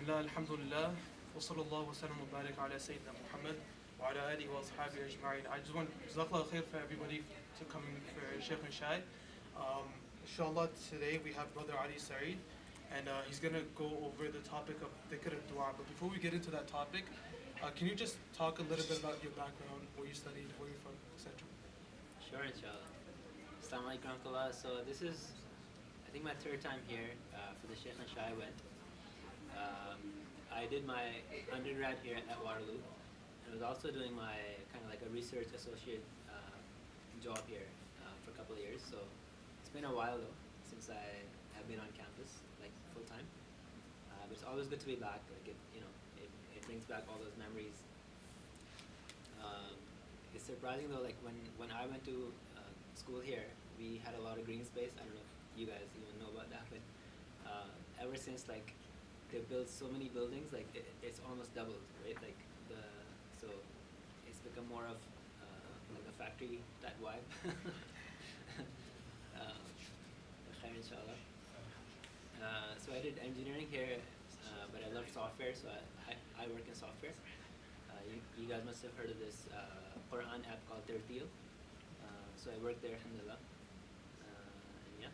Bismillah, alhamdulillah, wa sallallahu wa sallam wa barik ala Sayyidina Muhammad wa ala alihi wa ashabihi ajma'in. I just want Jazakallah khair for everybody to come for Sheikh and Shai. Inshallah, today we have Brother Ali Saeed, and he's going to go over the topic of Dhikr and Dua. But before we get into that topic, can you just talk a little bit about your background, where you studied, where you're from, etc.? Sure, inshallah. Assalamu alaikum warahmatullah. So this is, I think, my third time here for the Sheikh and Shai event. I did my undergrad here at Waterloo, and was also doing my kind of like a research associate job here for a couple of years. So it's been a while though since I have been on campus like full time. But it's always good to be back. Like it brings back all those memories. It's surprising though. Like when I went to school here, we had a lot of green space. I don't know if you guys even know about that, but ever since like they've built so many buildings, like it's almost doubled, right? Like so it's become more of like a factory type vibe. Khair inshallah. So I did engineering here, but I love software, so I work in software. You guys must have heard of this Quran app called Dhikr. So I work there, alhamdulillah. And yeah.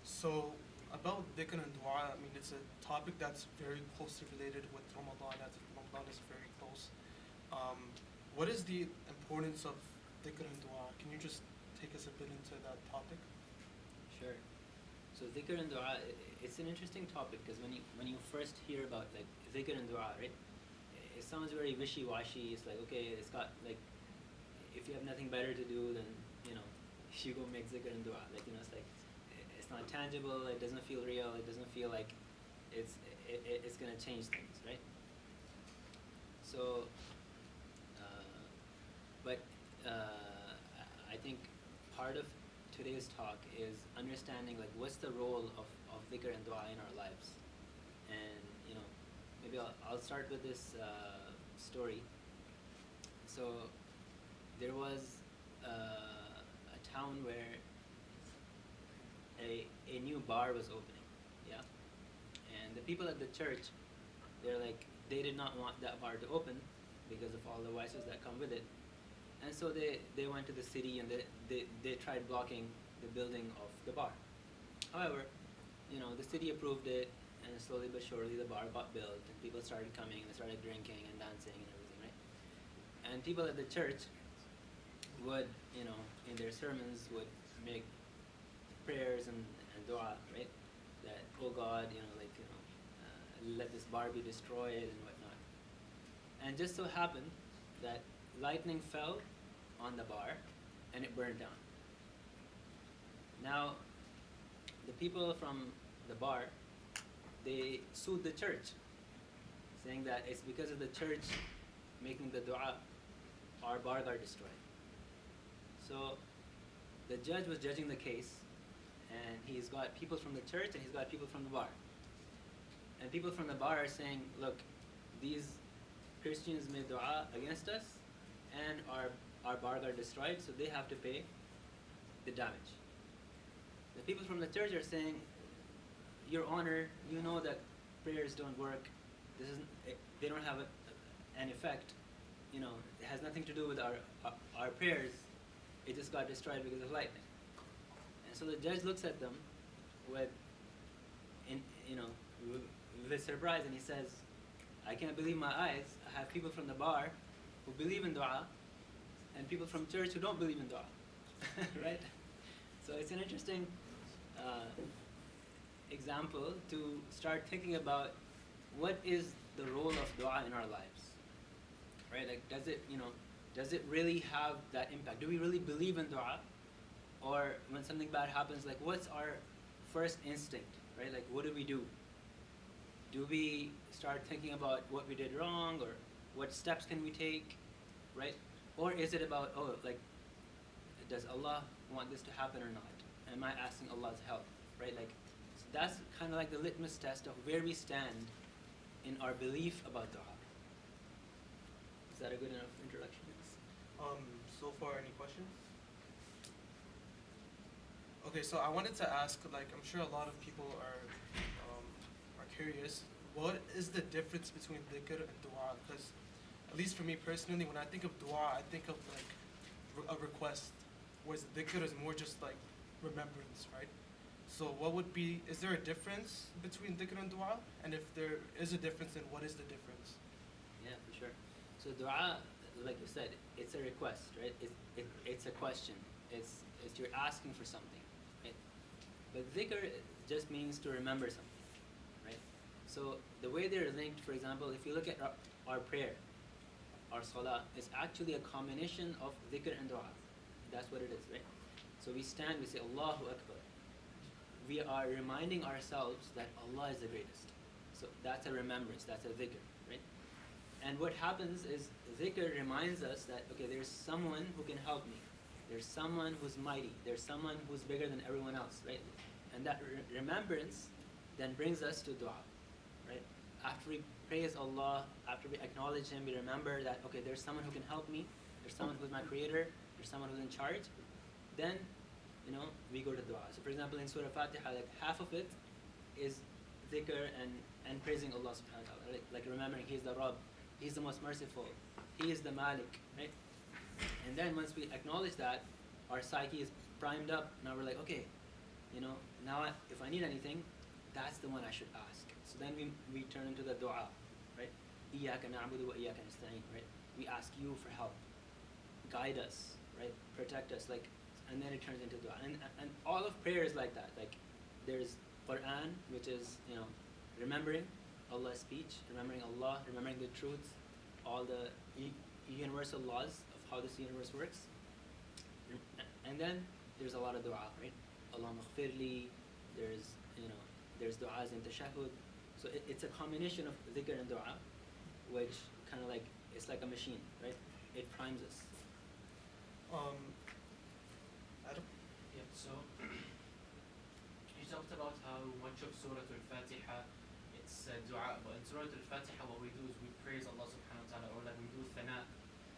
So, about dhikr and dua, I mean, it's a topic that's very closely related with Ramadan, as Ramadan is very close. What is the importance of dhikr and dua? Can you just take us a bit into that topic? Sure. So dhikr and dua, it's an interesting topic because when you first hear about like dhikr and dua, right, it sounds very wishy-washy. It's like, okay, it's got like, if you have nothing better to do, then you go make dhikr and dua. Like it's like, it's not tangible, it doesn't feel real, it doesn't feel like it's going to change things, right? So, but I think part of today's talk is understanding like what's the role of dhikr and dua in our lives. And, maybe I'll start with this story. So, there was a town where a new bar was opening, yeah? And the people at the church, they did not want that bar to open because of all the vices that come with it. And so they went to the city and they tried blocking the building of the bar. However, the city approved it, and slowly but surely the bar got built and people started coming and they started drinking and dancing and everything, right? And people at the church would, in their sermons would make prayers and dua, right? That, oh God, let this bar be destroyed and whatnot. And just so happened that lightning fell on the bar and it burned down. Now, the people from the bar, they sued the church, saying that it's because of the church making the dua, our bar got destroyed. So the judge was judging the case, and he's got people from the church and he's got people from the bar. And people from the bar are saying, look, these Christians made dua against us and our bar got destroyed, so they have to pay the damage. The people from the church are saying, Your Honor, you know that prayers don't work. They don't have an effect. It has nothing to do with our prayers. It just got destroyed because of lightning. And so the judge looks at them with surprise, and he says, I can't believe my eyes. I have people from the bar who believe in dua and people from church who don't believe in dua. Right? So it's an interesting example to start thinking about what is the role of dua in our lives. Right? Like, does it really have that impact? Do we really believe in dua? Or when something bad happens, like what's our first instinct, right? Like what do we do? Do we start thinking about what we did wrong or what steps can we take, right? Or is it about, does Allah want this to happen or not? Am I asking Allah's help, right? Like, so that's kind of like the litmus test of where we stand in our belief about dua. Is that a good enough introduction? So far, any questions? Okay, so I wanted to ask, like, I'm sure a lot of people are curious, what is the difference between dhikr and dua? Because at least for me personally, when I think of dua, I think of like a request, whereas dhikr is more just like remembrance, right? So what would be, is there a difference between dhikr and dua? And if there is a difference, then what is the difference? Yeah, for sure. So dua, like you said, it's a request, right? It's a question. It's you're asking for something, right? But dhikr just means to remember something, right? So the way they're linked, for example, if you look at our prayer, our salah, is actually a combination of dhikr and dua. That's what it is, right? So we stand, we say Allahu Akbar. We are reminding ourselves that Allah is the greatest. So that's a remembrance, that's a dhikr, right? And what happens is dhikr reminds us that, okay, there's someone who can help me. There's someone who's mighty. There's someone who's bigger than everyone else, right? And that remembrance then brings us to dua, right? After we praise Allah, after we acknowledge Him, we remember that, okay, there's someone who can help me. There's someone who's my creator. There's someone who's in charge. Then, we go to dua. So for example, in Surah Fatiha, like half of it is dhikr and praising Allah subhanahu wa ta'ala. Like remembering He's the Rabb, He's the most merciful, He is the Malik, right? And then once we acknowledge that, our psyche is primed up. Now we're like, okay, now if I need anything, that's the one I should ask. So then we turn into the dua, right? إِيَّاكَ نَعْبُدُ وَإِيَّاكَ نَسْتَعِينُ, right? We ask you for help, guide us, right? Protect us, and then it turns into dua. And all of prayer is like that. Like there's Quran, which is remembering Allah's speech, remembering Allah, remembering the truths, all the universal laws of how this universe works. And then there's a lot of dua, right? Allahumma ghfirli, there's du'as in tashahhud. So it's a combination of dhikr and dua, which kind of like, it's like a machine, right? It primes us. Adam? Yeah, so you talked about how much of Surah Al-Fatiha it's dua, but in Surah Al-Fatiha what we do is we praise Allah subhanahu wa ta'ala, or like we do thana.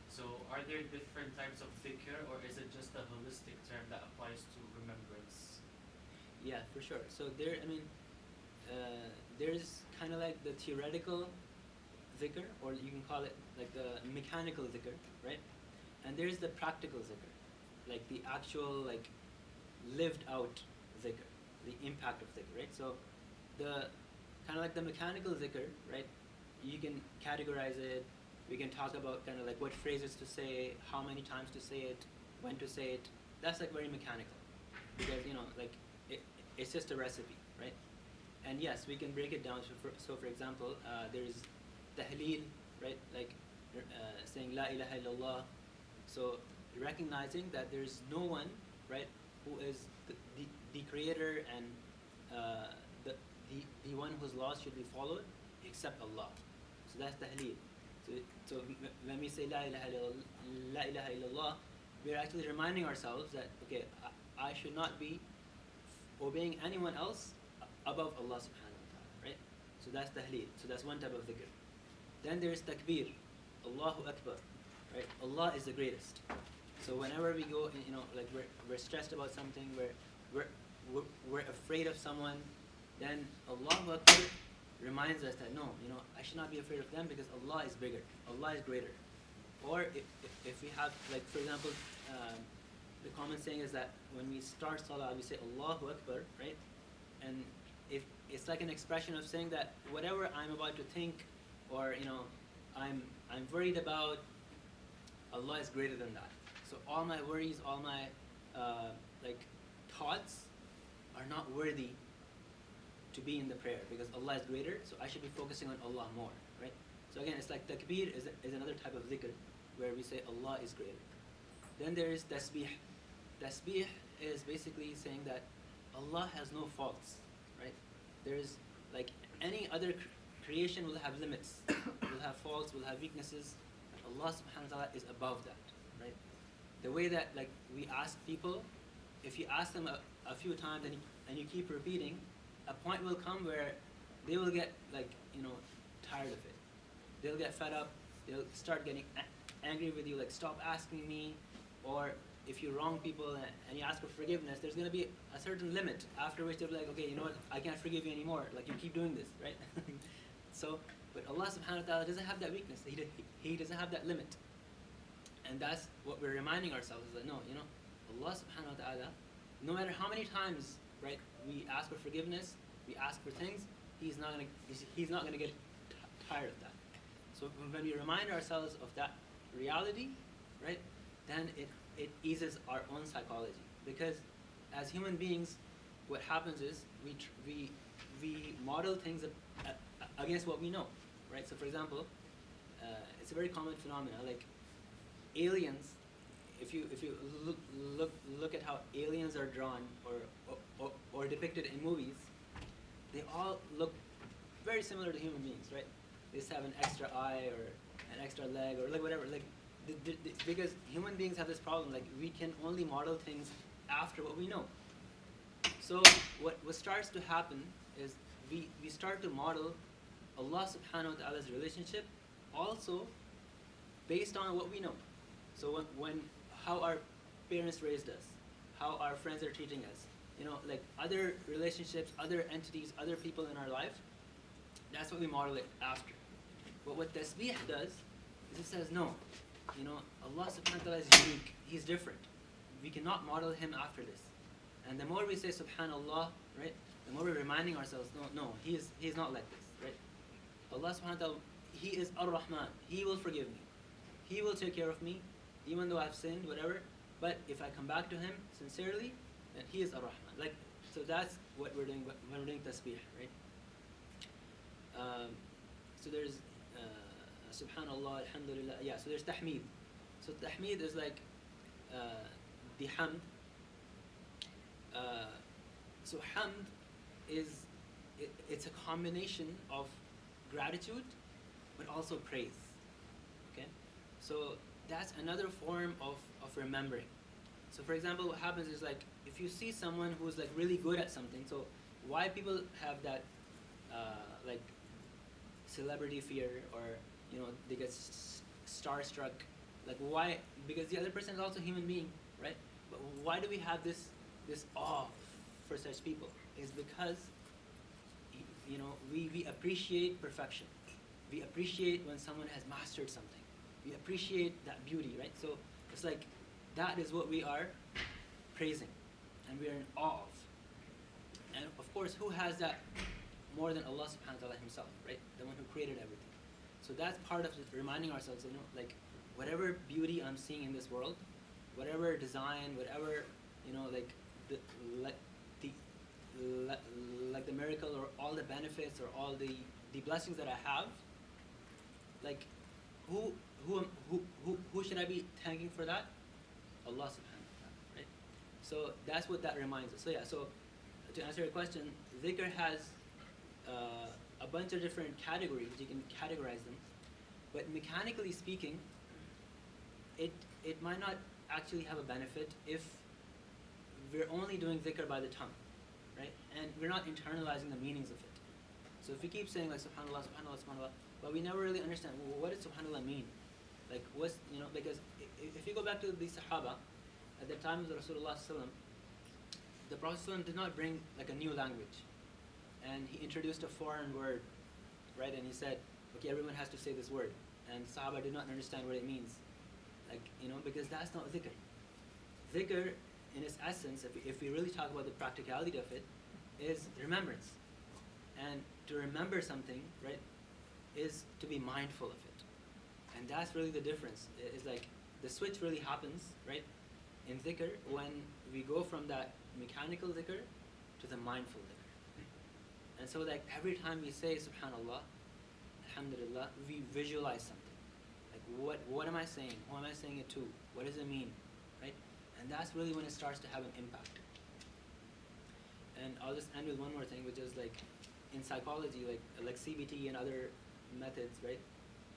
So are there different types of dhikr, or is it just a holistic term that applies to remembrance? Yeah, for sure. So there's kind of like the theoretical dhikr, or you can call it like the mechanical dhikr, right? And there's the practical dhikr, like the actual like lived out dhikr, the impact of dhikr, right? So the kind of like the mechanical dhikr, right? You can categorize it. We can talk about kind of like what phrases to say, how many times to say it, when to say it. That's like very mechanical, because like it's just a recipe, right? And yes, we can break it down. So for example, there's tahleel, right? Like saying la ilaha illallah. So recognizing that there's no one, right, who is the creator and the one whose laws should be followed except Allah. So that's tahleel. So when we say la ilaha illallah, we're actually reminding ourselves that, okay, I should not be obeying anyone else above Allah subhanahu wa ta'ala, right? So that's tahleel. So that's one type of dhikr. Then there's takbir, Allahu Akbar, right? Allah is the greatest. So whenever we go, like we're stressed about something, we're afraid of someone, then Allahu Akbar reminds us that no, I should not be afraid of them because Allah is bigger, Allah is greater. Or if we have, like for example, the common saying is that when we start salah, we say Allahu Akbar, right? And if it's like an expression of saying that whatever I'm about to think, or I'm worried about, Allah is greater than that. So all my worries, all my like thoughts are not worthy to be in the prayer because Allah is greater. So I should be focusing on Allah more, right? So again, it's like takbir is another type of dhikr where we say Allah is greater. Then there is tasbih. Tasbih is basically saying that Allah has no faults, right? There's like any other creation will have limits, will have faults, will have weaknesses. Allah subhanahu wa ta'ala is above that, right? The way that like we ask people, if you ask them a few times and you keep repeating, a point will come where they will get like tired of it. They'll get fed up. They'll start getting angry with you, like stop asking me. Or if you wrong people and you ask for forgiveness, there's going to be a certain limit after which they'll be like, okay, you know what, I can't forgive you anymore. Like you keep doing this, right? So, but Allah subhanahu wa ta'ala doesn't have that weakness. He doesn't have that limit. And that's what we're reminding ourselves, is that no, Allah subhanahu wa ta'ala, no matter how many times, right, we ask for forgiveness, we ask for things, He's not gonna get tired of that. So when we remind ourselves of that reality, right, then it eases our own psychology. Because as human beings, what happens is we model things against what we know, right? So for example, it's a very common phenomenon, like aliens. If you look at how aliens are drawn or depicted in movies, they all look very similar to human beings, right? They just have an extra eye or an extra leg or like whatever, like because human beings have this problem, like we can only model things after what we know. So what starts to happen is we start to model Allah subhanahu wa ta'ala's relationship also based on what we know. So when how our parents raised us, how our friends are treating us, like other relationships, other entities, other people in our life, that's what we model it after. But what tasbih does is it says, no, Allah subhanahu wa ta'ala is unique, He's different. We cannot model Him after this. And the more we say subhanallah, right, the more we're reminding ourselves, no, He's not like this, right? Allah subhanahu wa ta'ala, He is ar-Rahman, He will forgive me. He will take care of me, even though I've sinned, whatever. But if I come back to Him sincerely, then He is ar-Rahman. Like, so that's what we're doing when we're doing tasbih, right? So there's subhanallah, alhamdulillah. Yeah, so there's tahmeed. So tahmeed is like the hamd. So hamd it's a combination of gratitude but also praise. Okay? So that's another form of remembering. So for example, what happens is, like, if you see someone who's like really good at something, so why people have that like celebrity fear, or they get starstruck, like why? Because the other person is also a human being, right? But why do we have this awe for such people? Is because we appreciate perfection. We appreciate when someone has mastered something. We appreciate that beauty, right? So it's like that is what we are praising, and we are in awe of. And of course, who has that more than Allah subhanahu wa ta'ala Himself, right? The one who created everything. So that's part of reminding ourselves, like whatever beauty I'm seeing in this world, whatever design, whatever, like the miracle or all the benefits or all the blessings that I have, like who should I be thanking for that? Allah subhanahu wa ta'ala, right? So that's what that reminds us. So yeah, so to answer your question, Dhikr has a bunch of different categories. You can categorize them, but mechanically speaking, it might not actually have a benefit if we're only doing dhikr by the tongue, right? And we're not internalizing the meanings of it. So if we keep saying like subhanallah, subhanallah, subhanallah, but we never really understand, well, what does subhanallah mean? Like what's, because if you go back to the Sahaba, at the time of the Rasulullah sallam, the Prophet sallam did not bring like a new language, and he introduced a foreign word, right? And he said, okay, everyone has to say this word, and Sahaba did not understand what it means, like because that's not dhikr. Dhikr, in its essence, if we really talk about the practicality of it, is remembrance. And to remember something, right, is to be mindful of it. And that's really the difference. It's like the switch really happens, right, in dhikr when we go from that mechanical dhikr to the mindful dhikr. And so like every time we say subhanallah, alhamdulillah, we visualize something. Like what am I saying? Who am I saying it to? What does it mean? Right? And that's really when it starts to have an impact. And I'll just end with one more thing, which is like in psychology, like CBT and other methods, right?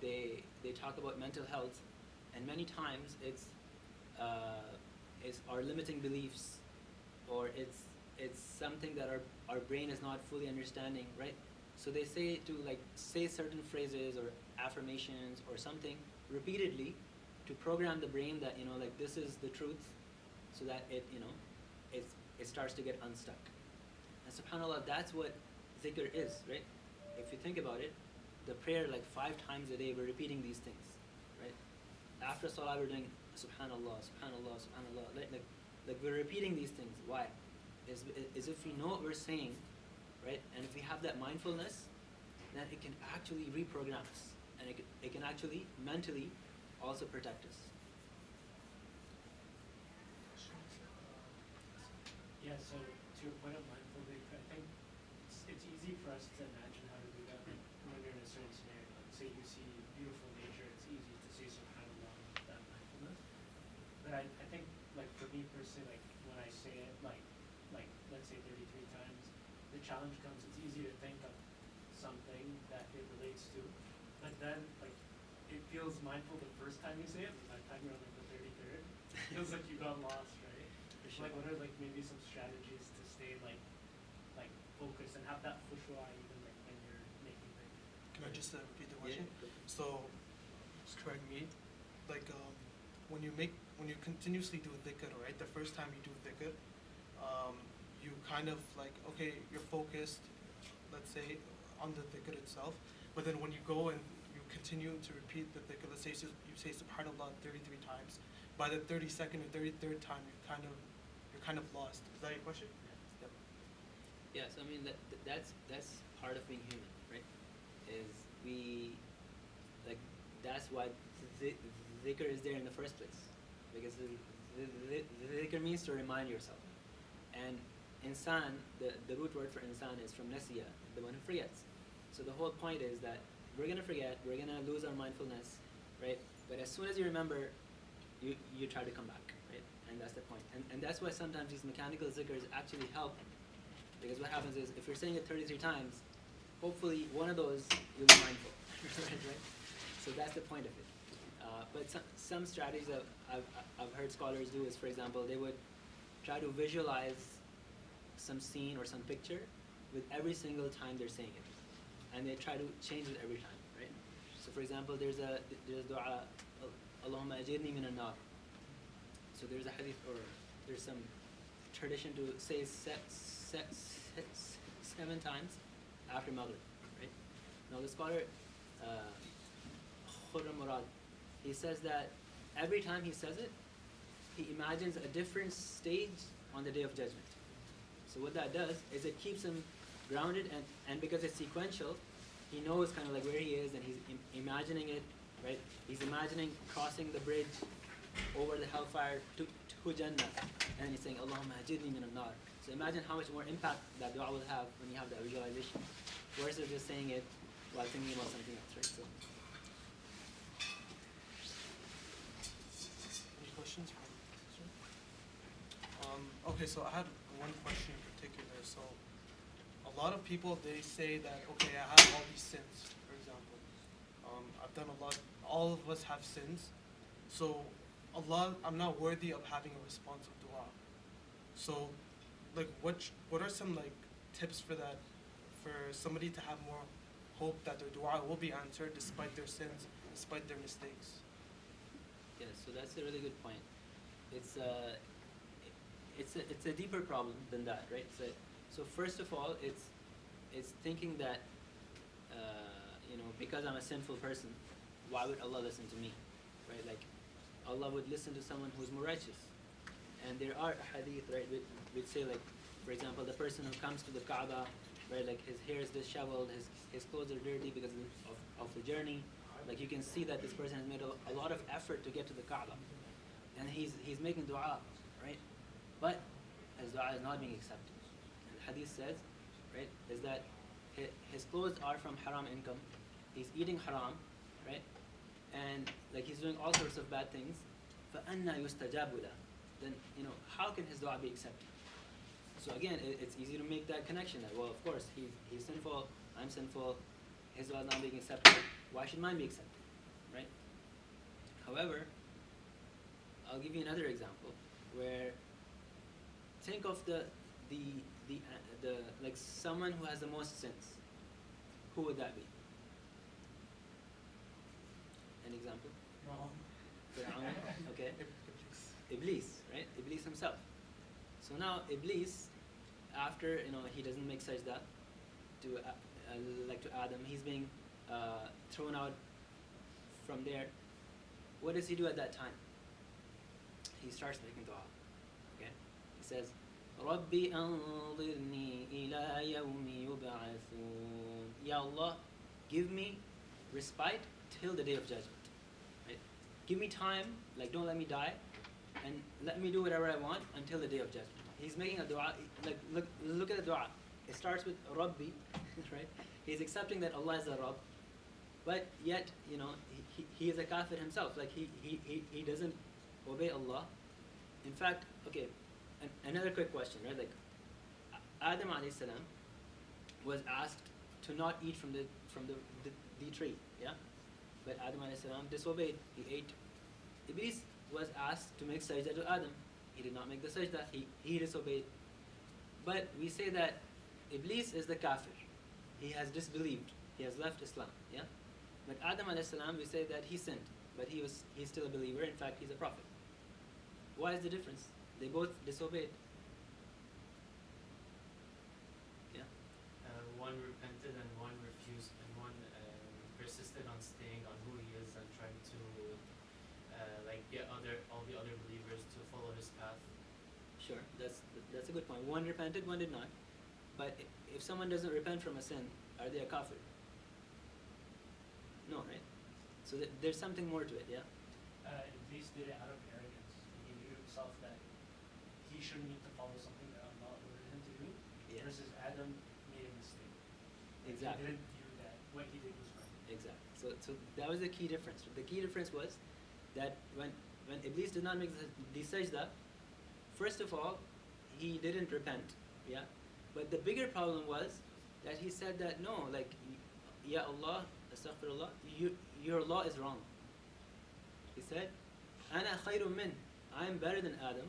They talk about mental health, and many times it's our limiting beliefs, or it's something that our brain is not fully understanding, right? So they say to like say certain phrases or affirmations or something repeatedly to program the brain that like this is the truth, so that it starts to get unstuck. And subhanallah, that's what dhikr is, right? If you think about it, the prayer like 5 times a day. We're repeating these things, right? After salah, we're doing subhanallah, subhanallah, subhanallah. Like we're repeating these things. Why? Is if we know what we're saying, right? And if we have that mindfulness, then it can actually reprogram us, and it can actually mentally also protect us. Yeah, so to your point of mindful dhikr, I think it's easy for us to imagine how to do that when you're in a certain scenario. Like, say you see beautiful nature, it's easy to say subhanallah with that mindfulness. But I think, like, for me personally, like, when I say it, like let's say 33 times, the challenge comes, it's easy to think of something that it relates to. But then, like, it feels mindful the first time you say it, but by the time you're on, like, the 33rd, it feels like you got lost, right? For sure. Like, what are, like, maybe some strategies to stay, like focused and have that khushu'ah even, like, when you're making things? Can I just repeat the question? Yeah. So, just correct me. Like, when you continuously do dhikr, right? The first time you do dhikr, you kind of like, okay, you're focused, let's say, on the dhikr itself. But then when you go and you continue to repeat the dhikr, let's say you say subhanallah 33 times. By the 32nd or 33rd time, you're kind of lost. Is that your question? Yep. Yes, I mean that's part of being human, right? Is we like that's why dhikr is there in the first place, because the dhikr means to remind yourself, and insan, the root word for insan is from nasiya, the one who forgets. So the whole point is that we're gonna forget, we're gonna lose our mindfulness, right? But as soon as you remember, you try to come back, right? And that's the point. And that's why sometimes these mechanical zikrs actually help. Because what happens is, if you're saying it 33 times, hopefully one of those you'll be mindful, right? So that's the point of it. But some strategies that I've heard scholars do is, for example, they would try to visualize some scene or some picture with every single time they're saying it, and they try to change it every time, right? So, for example, there's dua, Allahumma ajirni min an-nar. So there's a hadith, or there's some tradition to say 7 times after Maghrib, right? Now the scholar Khurram Murad, he says that every time he says it, he imagines a different stage on the Day of Judgment. So what that does is it keeps him grounded, and because it's sequential, he knows kind of like where he is, and he's imagining it, right? He's imagining crossing the bridge over the hellfire to Jannah, and he's saying, Allahumma ajirni min an-nar. So imagine how much more impact that dua will have when you have that visualization, versus just saying it while thinking about something else, right? So. Any questions? Okay, so I had one question in particular. So a lot of people, they say that, okay, I have all these sins, for example. I've done a lot. All of us have sins. So Allah, I'm not worthy of having a responsive dua. So, like, what are some like tips for that, for somebody to have more hope that their dua will be answered despite their sins, despite their mistakes? Yeah, so that's a really good point. It's a deeper problem than that, right? So first of all, it's thinking that because I'm a sinful person, why would Allah listen to me, right? Like, Allah would listen to someone who's more righteous. And there are hadith, right, which say, like, for example, the person who comes to the Kaaba, right, like his hair is disheveled, his clothes are dirty because of the journey. Like, you can see that this person has made a lot of effort to get to the Kaaba, and he's making dua, right? But his dua is not being accepted. And the hadith says, right, is that his clothes are from haram income, he's eating haram, right? And like he's doing all sorts of bad things. فَأَنَّا يُسْتَجَابُ لَهُ. Then, how can his dua be accepted? So again, it's easy to make that connection that, well, of course, he's sinful, I'm sinful, his dua is not being accepted, why should mine be accepted, right? However, I'll give you another example where, think of the like someone who has the most sins. Who would that be? An example? Fir'aun, okay. Iblis, right? Iblis himself. So now Iblis, after he doesn't make sajda to Adam, he's being thrown out from there, what does he do at that time? He starts making dua. Okay? He says, رَبِّ أَنظِرْنِي إِلَى يَوْمِ يُبْعَثُونَ. Ya Allah, give me respite till the day of judgment. Right? Give me time, like don't let me die, and let me do whatever I want until the day of judgment. He's making a dua, like look at the dua. It starts with Rabbi, right? He's accepting that Allah is a Rabb, but yet, he is a kafir himself. Like he doesn't obey Allah. In fact, okay, another quick question, right? Like Adam alayhi salam was asked to not eat from the tree, yeah? But Adam alayhi salam disobeyed. He ate. Iblis was asked to make sajda to Adam. He did not make the sajda. He disobeyed. But we say that Iblis is the kafir. He has disbelieved. He has left Islam, yeah? But Adam alayhi salam, we say that he sinned, but he's still a believer. In fact, he's a prophet. Why is the difference? They both disobeyed. Yeah. One repented and one refused, and one persisted on staying on who he is and trying to get all the other believers to follow his path. Sure, that's a good point. One repented, one did not. But if someone doesn't repent from a sin, are they a kafir? No, right? So there's something more to it, yeah? Iblis did it out of arrogance. He knew himself that he shouldn't need to follow something that Allah ordered him to do, Yeah. versus Adam made a mistake. Exactly. He didn't view that what he did was right. Exactly. So that was the key difference. The key difference was that when Iblis did not make the sajda, first of all, he didn't repent, yeah? But the bigger problem was that he said that, no, like, Ya Allah, astaghfirullah, your law is wrong. He said, Ana khayrun min, I am better than Adam,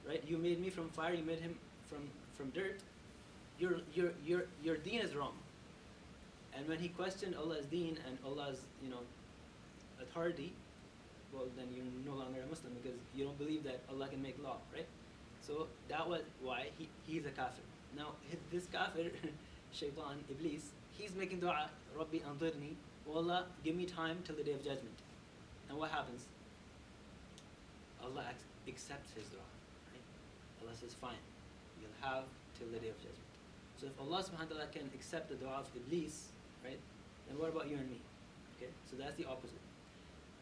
right? You made me from fire, you made him from dirt. Your deen is wrong. And when he questioned Allah's deen and Allah's, authority, well, then you're no longer a Muslim because you don't believe that Allah can make law, right? So that was why he's a kafir. Now, this kafir, Shaitan, Iblis, he's making dua, Rabbi anzirni, oh Allah, give me time till the day of judgment. And what happens? Allah accepts his dua, right? Allah says, fine, you'll have till the day of judgment. So if Allah subhanahu wa ta'ala can accept the dua of Iblis, right, then what about you and me? Okay, so that's the opposite.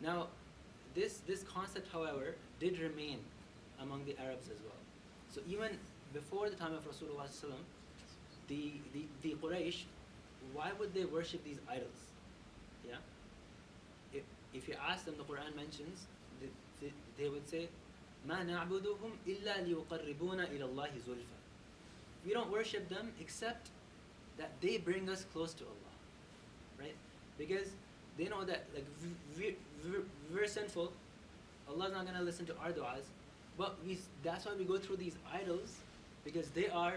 Now, this concept, however, did remain among the Arabs as well. So even before the time of Rasulullah sallam, the Quraysh, why would they worship these idols? Yeah. If you ask them, the Quran mentions, they would say, "Ma na'buduhum illa liyuqarribuna ila Allahi zulfa." We don't worship them except that they bring us close to Allah, right? Because they know that like we're sinful. Allah's not gonna listen to our du'as, but that's why we go through these idols, because they are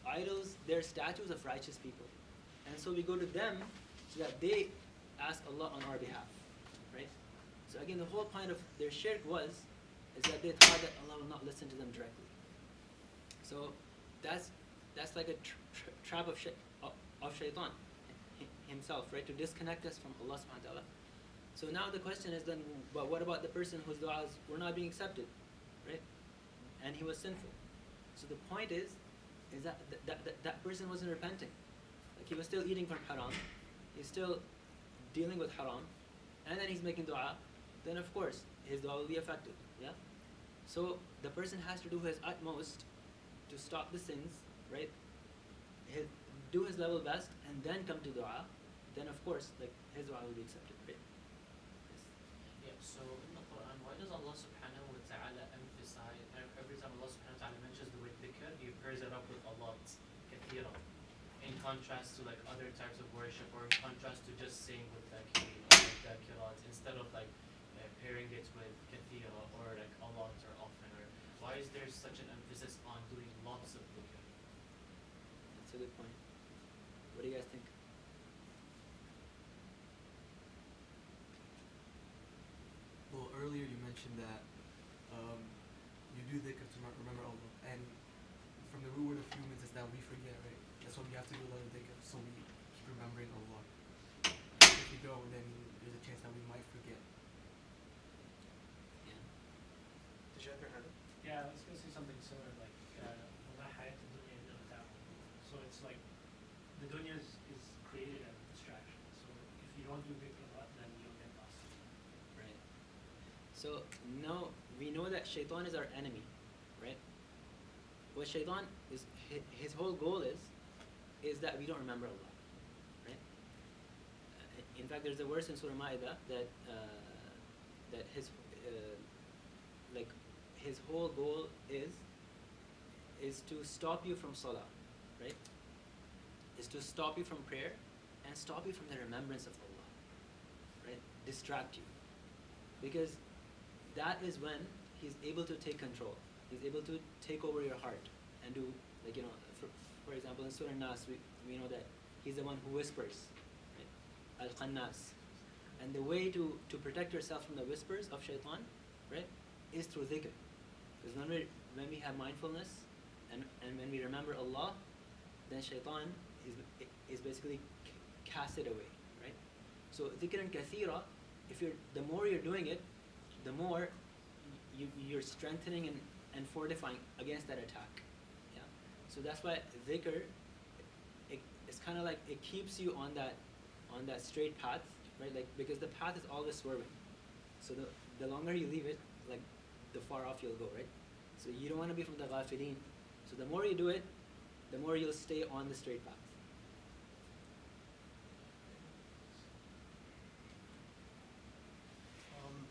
idols. They're statues of righteous people, and so we go to them so that they ask Allah on our behalf, right? So again, the whole point of their shirk is that they thought that Allah will not listen to them directly. So that's like a trap of Shaitan himself, right? To disconnect us from Allah subhanahu wa ta'ala. So now the question is then, but what about the person whose du'as were not being accepted, right? And he was sinful. So the point is that person wasn't repenting. Like he was still eating from haram, he's still dealing with haram, and then he's making du'a, then of course his du'a will be affected, yeah? So the person has to do his utmost to stop the sins, right? Do his level best, and then come to du'a, then of course, like his du'a will be accepted, right? Yes. Yeah, so in the Quran, why does Allah subhanahu wa ta'ala emphasize, every time Allah subhanahu wa ta'ala mentions the word dhikr, he pairs it up with a lot, kathira, in contrast to like other types of worship, or in contrast to just saying with dhakir, or like dhakirat, instead of like pairing it with kathira, or like a lot or often, or why is there such an emphasis on doing lots of dhikr? That's a good point. What do you guys think? Well, earlier you mentioned that you do dhikr to remember Allah, and from the root word of humans is that we forget, right? That's why we have to do a lot of dhikr, so we keep remembering Allah. If we go, then there's a chance that we might forget. Yeah. Did you have your hand up? Yeah, I was gonna say something similar, like وَمَا حَيَاةُ الدُّنْيَا إِلَّا مَتَاعٌ. So it's like the dunya is created as a distraction. So if you don't do dhikr a lot, then you'll get lost. Right. So now we know that shaitan is our enemy, right? What shaitan is, his whole goal is that we don't remember Allah, right? In fact, there's a verse in Surah Ma'idah that like his whole goal is to stop you from salah, right? Is to stop you from prayer and stop you from the remembrance of Allah, right? Distract you, because that is when he's able to take control. He's able to take over your heart and do, like, you know, for example, in Surah Nas, we know that he's the one who whispers, right? Al-Qannas. And the way to protect yourself from the whispers of shaitan, right, is through dhikr. Because when we have mindfulness and when we remember Allah, then shaitan is basically casted away, right? So dhikr and kathira, the more you're doing it, the more you're strengthening and fortifying against that attack. Yeah. So that's why dhikr, it's kind of like it keeps you on that straight path, right? Like, because the path is always swerving. So the longer you leave it, like, the far off you'll go, right? So you don't want to be from the ghafilin. So the more you do it, the more you'll stay on the straight path.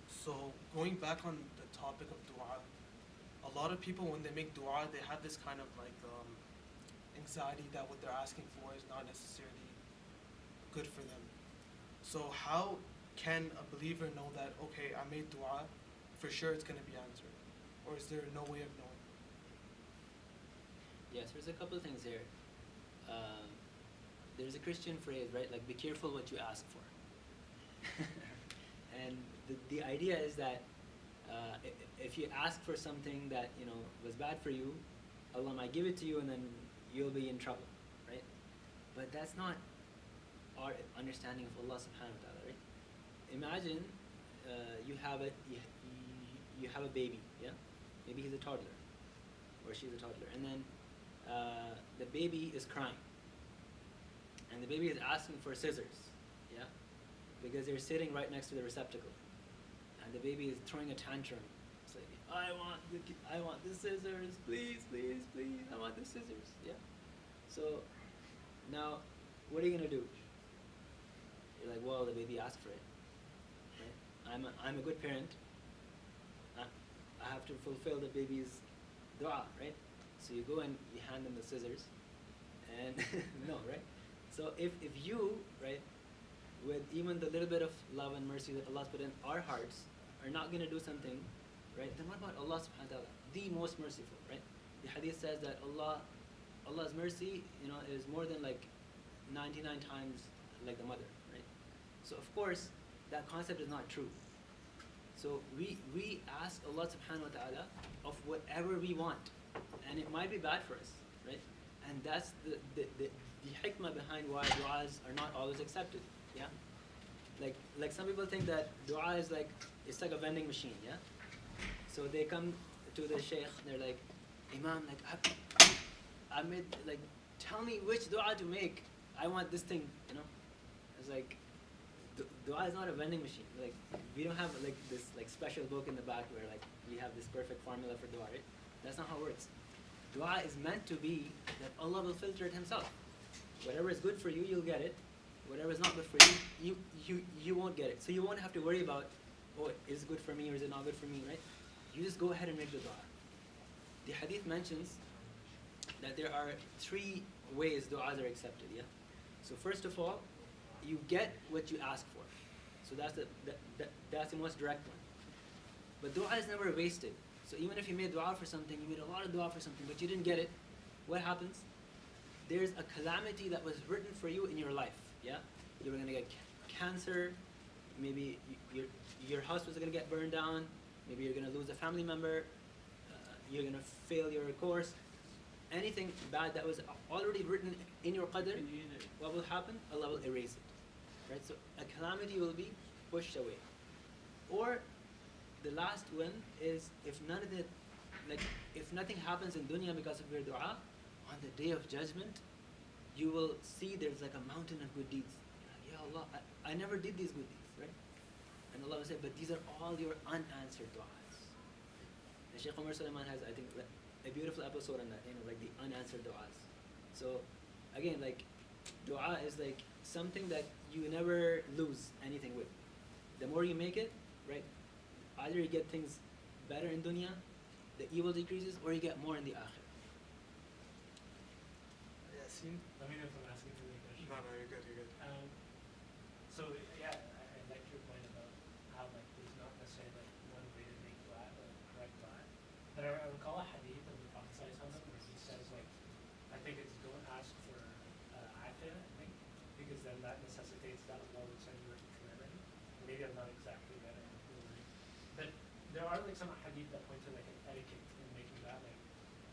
So going back on the topic of dua, a lot of people when they make dua, they have this kind of like anxiety that what they're asking for is not necessarily good for them. So how can a believer know that, okay, I made dua, for sure it's going to be answered? Or is there no way of knowing? Yes, there's a couple of things here. There's a Christian phrase, right? Like, be careful what you ask for. And the idea is that if you ask for something that, you know, was bad for you, Allah might give it to you and then you'll be in trouble, right? But that's not our understanding of Allah subhanahu wa ta'ala, right? Imagine you have a baby, yeah? Maybe he's a toddler or she's a toddler, and then the baby is crying and the baby is asking for scissors, yeah? Because they're sitting right next to the receptacle, and the baby is throwing a tantrum. It's like, I want the scissors, please, please, please, I want the scissors, yeah? So now, what are you gonna do? You're like, well, the baby asked for it, right? I'm a good parent. I have to fulfill the baby's dua, right? So you go and you hand them the scissors, and no, right? So if you, right, with even the little bit of love and mercy that Allah's put in our hearts, are not going to do something, right, then what about Allah subhanahu wa ta'ala, the most merciful, right? The hadith says that Allah's mercy, you know, is more than like 99 times like the mother, right? So of course, that concept is not true. So we ask Allah subhanahu wa ta'ala of whatever we want, and it might be bad for us, right? And that's the hikmah behind why du'as are not always accepted, yeah? Like some people think that dua is like, it's like a vending machine, yeah? So they come to the Sheikh, they're like, Imam, like, I made, like, tell me which dua to make. I want this thing, you know? It's like, dua is not a vending machine. Like, we don't have like this like special book in the back where like we have this perfect formula for dua, right? That's not how it works. Dua is meant to be that Allah will filter it Himself. Whatever is good for you, you'll get it. Whatever is not good for you, you won't get it. So you won't have to worry about, oh, is it good for me or is it not good for me, right? You just go ahead and make the dua. The hadith mentions that there are 3 ways du'as are accepted, yeah? So first of all, you get what you ask for. So that's the most direct one. But dua is never wasted. So even if you made dua for something, you made a lot of dua for something, but you didn't get it, what happens? There's a calamity that was written for you in your life, yeah? You were going to get cancer, maybe your house was going to get burned down, maybe you're going to lose a family member, you're going to fail your course. Anything bad that was already written in your qadr, what will happen? Allah will erase it. right? So a calamity will be pushed away. Or the last one is if none of the, like if nothing happens in dunya because of your dua, on the day of judgment, you will see there's like a mountain of good deeds. You're like, Ya Allah, I never did these good deeds, right? And Allah will say, but these are all your unanswered du'as. And Sheikh Umar Sulaiman has, I think, a beautiful episode on that, like the unanswered du'as. So, again, like, du'a is like something that you never lose anything with. The more you make it, right, either you get things better in dunya, the evil decreases, or you get more in the akhirah. Yasin? Let me know if I'm asking too many questions. No, you're good, you're good. So yeah, I like your point about how like there's not necessarily like one way to make dua, like correct dua. But I recall a hadith of the Prophet ﷺ where he says like, I think it's don't ask for afia, I think, because then that necessitates that Allah would send you a calamity. Maybe I'm not exactly right on the wording, but there are like some hadith that point to like an etiquette in making dua. Like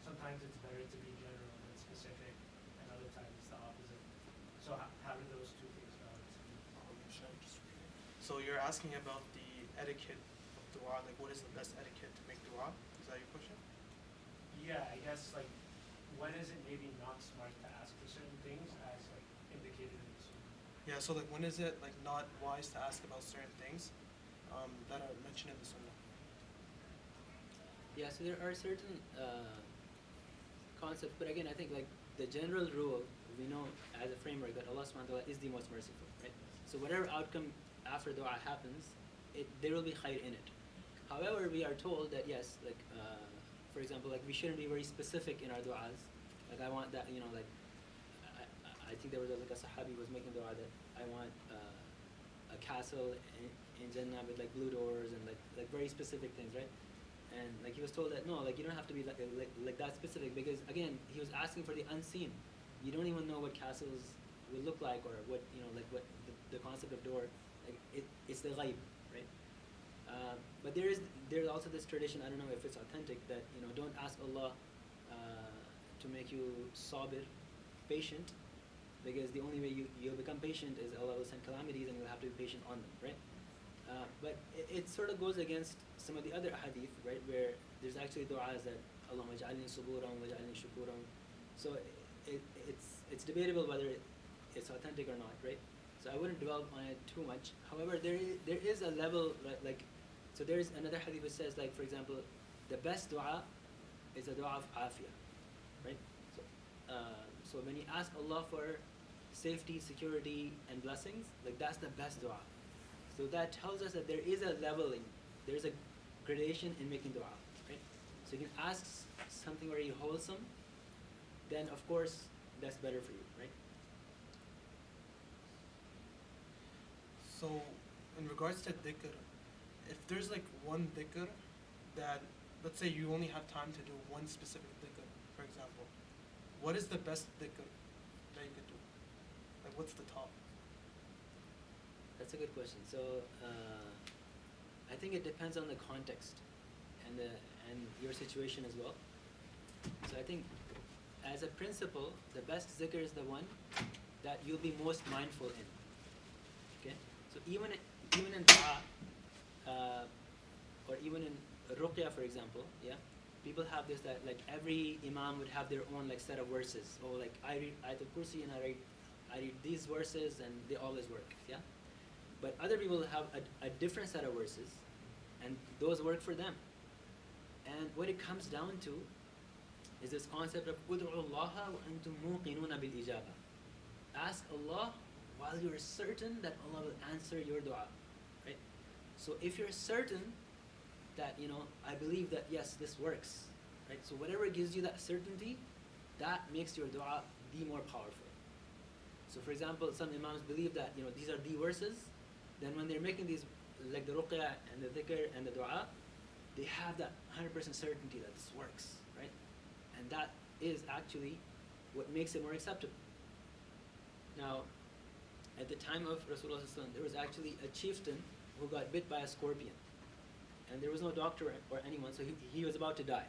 sometimes it's better to be general than specific, and other times it's the opposite. So how do those two things balance? Shai, just repeat it. So you're asking about the etiquette of dua, like what is the best etiquette to make dua? Is that your question? Yeah, I guess like when is it maybe not smart to ask for certain things as like indicated in the sunnah? Yeah, so like when is it like not wise to ask about certain things that are mentioned in the sunnah? Yeah, so there are certain concepts, but again, I think like the general rule, we know as a framework that Allah subhanahu wa ta'ala is the most merciful, right? So whatever outcome after dua happens, there will be khair in it. However, we are told that yes, like for example, like we shouldn't be very specific in our du'as. Like I want that, like I think there was like a sahabi was making dua that I want a castle in Jannah with like blue doors and like very specific things, right? And like he was told that no, like you don't have to be like that specific, because again he was asking for the unseen. You don't even know what castles will look like, or what like what the concept of door, like it's the ghaib, right? But there's also this tradition, I don't know if it's authentic, that don't ask Allah to make you sabir, patient, because the only way you'll become patient is Allah will send calamities and you'll have to be patient on them, right? But it sort of goes against some of the other hadith, right, where there's actually du'as that Allahumma ja'alni suburan wa ja'alni shukuran. So it's debatable whether it's authentic or not, right? So I wouldn't dwell on it too much. However, there is a level like so there's another hadith which says, like, for example, the best dua is a dua of afiyah, right? So when you ask Allah for safety, security, and blessings, like that's the best dua. So that tells us that there is a leveling, there's a gradation in making dua, right? So you can ask something very wholesome, then of course that's better for you, right? So in regards to dhikr, if there's like one dhikr that, let's say you only have time to do one specific dhikr, for example, what is the best dhikr that you could do? Like what's the top? That's a good question. So I think it depends on the context and your situation as well. So I think as a principle, the best zikr is the one that you'll be most mindful in. Okay? So even in dua, or even in ruqya, for example, yeah, people have this that like every imam would have their own like set of verses. Or like I read Ayatul Kursi and I read these verses and they always work. Yeah. But other people have a different set of verses, and those work for them. And what it comes down to is this concept of ud'u Allah wa antum muqinuna bil ijaba. Ask Allah while you're certain that Allah will answer your dua, right? So if you're certain that I believe that yes, this works, right? So whatever gives you that certainty, that makes your dua the more powerful. So for example, some imams believe that these are the verses. Then when they're making these, like the ruqya and the dhikr and the dua, they have that 100% certainty that this works, right? And that is actually what makes it more acceptable. Now, at the time of Rasulullah ﷺ, there was actually a chieftain who got bit by a scorpion. And there was no doctor or anyone, so he was about to die.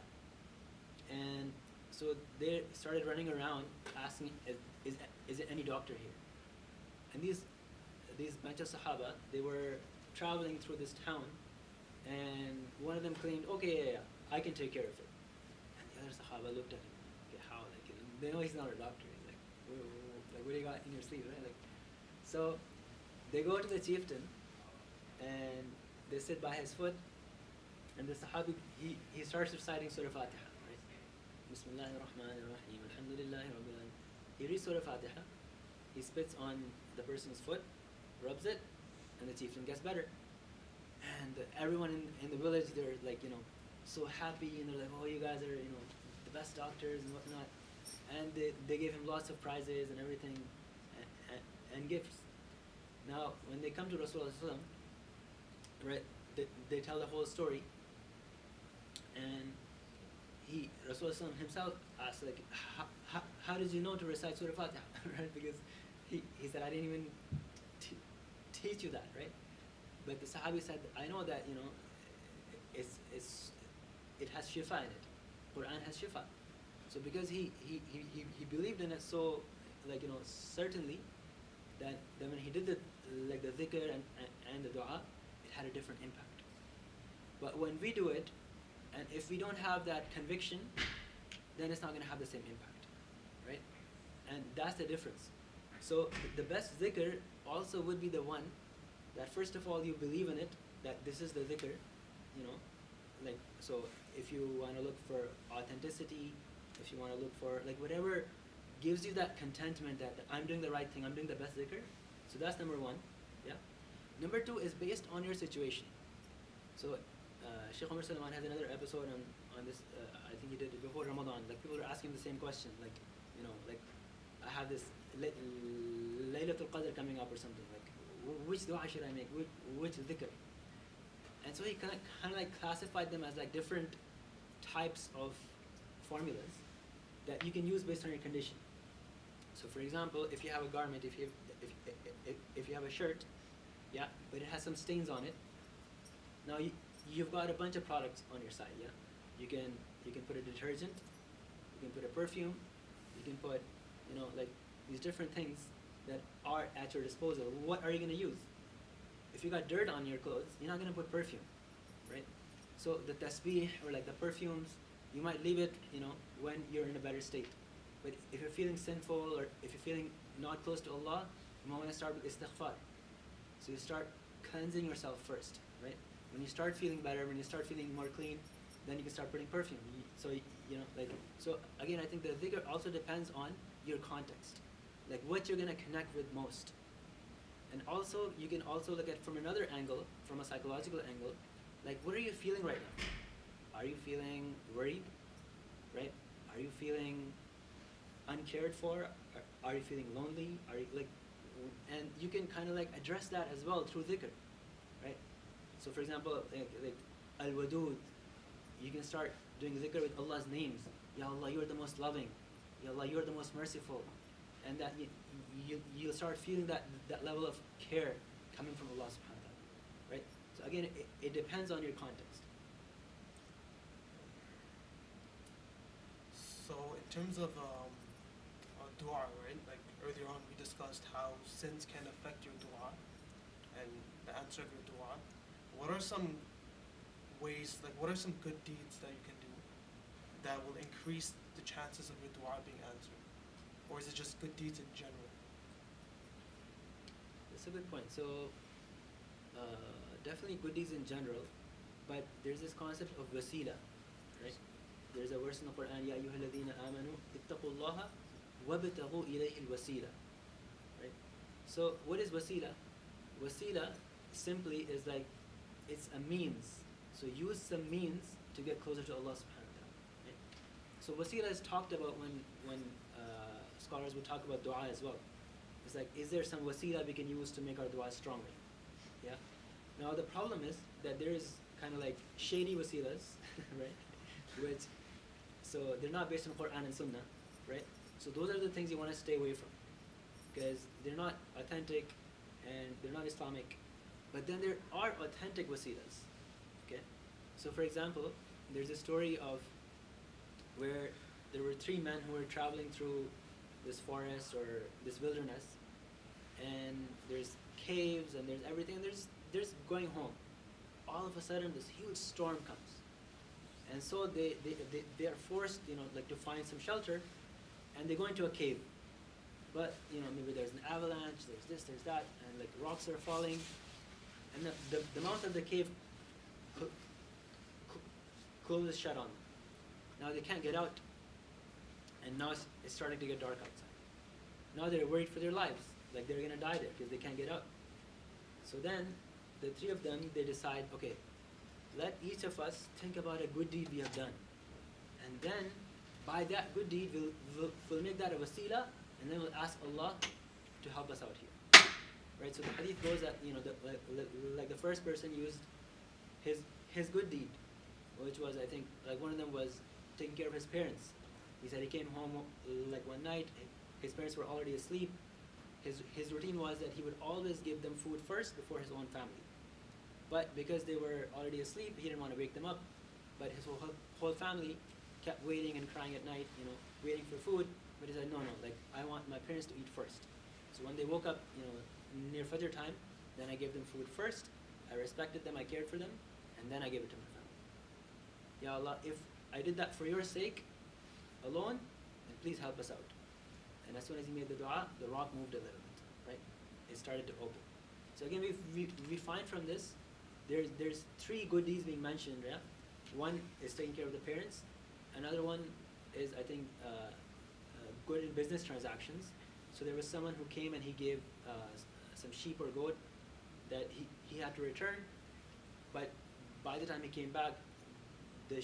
And so they started running around asking, is there any doctor here? And these bunch of Sahaba, they were traveling through this town, and one of them claimed, okay, yeah, I can take care of it. And the other Sahaba looked at him, okay, how? Like, they know he's not a doctor. He's like, like, what do you got in your sleeve, right? Like, so they go to the chieftain, and they sit by his foot, and the Sahabi, he starts reciting Surah Fatiha, right? Bismillahir Rahmanir Rahim, Alhamdulillahi Rabbil Alamin. He reads Surah Fatiha, he spits on the person's foot, rubs it, and the chieftain gets better. And everyone in the village, they're like, so happy, and they're like, oh, you guys are, the best doctors and whatnot. And they gave him lots of prizes and everything, and gifts. Now, when they come to Rasulullah, right, they tell the whole story, and Rasulullah himself asked, like, how did you know to recite Surah Fatiha, right? Because he said, I didn't even teach you that, right? But the Sahabi said, I know that, it has shifa in it. Quran has shifa. So because he believed in it so, like, certainly, that when he did the dhikr and the dua, it had a different impact. But when we do it, and if we don't have that conviction, then it's not going to have the same impact, right? And that's the difference. So the best dhikr also would be the one that first of all you believe in it, that this is the dhikr, like, so if you want to look for authenticity, if you want to look for, like, whatever gives you that contentment that I'm doing the right thing, I'm doing the best dhikr. So that's number one, yeah. Number two is based on your situation. So Sheikh Umar Salman has another episode on this, I think he did it before Ramadan. Like, people are asking the same question, like, like, I have this Laylatul Qadr coming up or something, like, which dua should I make, which dhikr? And so he kind of like classified them as like different types of formulas that you can use based on your condition. So for example, if you have a garment, if you have a shirt, yeah, but it has some stains on it, now you've got a bunch of products on your side, yeah. You can put a detergent, you can put a perfume, you can put, like, these different things that are at your disposal. What are you going to use? If you got dirt on your clothes, you're not going to put perfume, right? So the tasbih, or like the perfumes, you might leave it, when you're in a better state. But if you're feeling sinful, or if you're feeling not close to Allah, you might want to start with istighfar. So you start cleansing yourself first, right? When you start feeling better, when you start feeling more clean, then you can start putting perfume. So so again, I think the dhikr also depends on your context, like what you're gonna connect with most. And also, you can also look at from another angle, from a psychological angle, like, what are you feeling right now? Are you feeling worried, right? Are you feeling uncared for? Are you feeling lonely? Are you like, and you can kind of like address that as well through dhikr, right? So for example, like al-wadud, you can start doing dhikr with Allah's names. Ya Allah, you're the most loving. Ya Allah, you're the most merciful. And that you'll start feeling that level of care coming from Allah subhanahu wa ta'ala, right? So again, it depends on your context. So in terms of dua, right? Like earlier on, we discussed how sins can affect your dua and the answer of your dua. What are some ways, like what are some good deeds that you can do that will increase the chances of your dua being answered? Or is it just good deeds in general? That's a good point. So definitely good deeds in general, but there's this concept of wasila, right? There's a verse in the Quran, Ya ayyuhalladhina amanu ittaqullaha wabtaghu ilayhi al-wasila, right? So what is wasila? Wasila simply is like, it's a means. So use some means to get closer to Allah subhanahu wa ta'ala, right? So wasila is talked about when scholars would talk about dua as well. It's like, is there some wasila we can use to make our dua stronger? Yeah. Now the problem is that there is kind of like shady wasilas, right? Which, so they're not based on Quran and Sunnah, right? So those are the things you want to stay away from, because they're not authentic and they're not Islamic. But then there are authentic wasilas. Okay. So for example, there's a story of where there were three men who were traveling through this forest or this wilderness, and there's caves and there's everything. And there's going home. All of a sudden, this huge storm comes, and so they are forced, like to find some shelter, and they go into a cave. But maybe there's an avalanche, there's this, there's that, and like rocks are falling, and the mouth of the cave closes shut on them. Now they can't get out, and now it's starting to get dark outside. Now they're worried for their lives, like they're gonna die there because they can't get out. So then, the three of them, they decide, okay, let each of us think about a good deed we have done, and then by that good deed, we'll make that a wasila, and then we'll ask Allah to help us out here. Right? So the hadith goes that like the first person used his good deed, which was, I think, like one of them was taking care of his parents. He said he came home like one night, his parents were already asleep. His routine was that he would always give them food first before his own family. But because they were already asleep, he didn't want to wake them up. But his whole family kept waiting and crying at night, waiting for food. But he said, no, like I want my parents to eat first. So when they woke up, near Fajr time, then I gave them food first. I respected them, I cared for them, and then I gave it to my family. Ya Allah, if I did that for your sake alone, then please help us out. And as soon as he made the dua, the rock moved a little bit, right? It started to open. So again, we find from this, there's three good deeds being mentioned, yeah? One is taking care of the parents. Another one is, I think, good in business transactions. So there was someone who came and he gave some sheep or goat that he had to return, but by the time he came back, the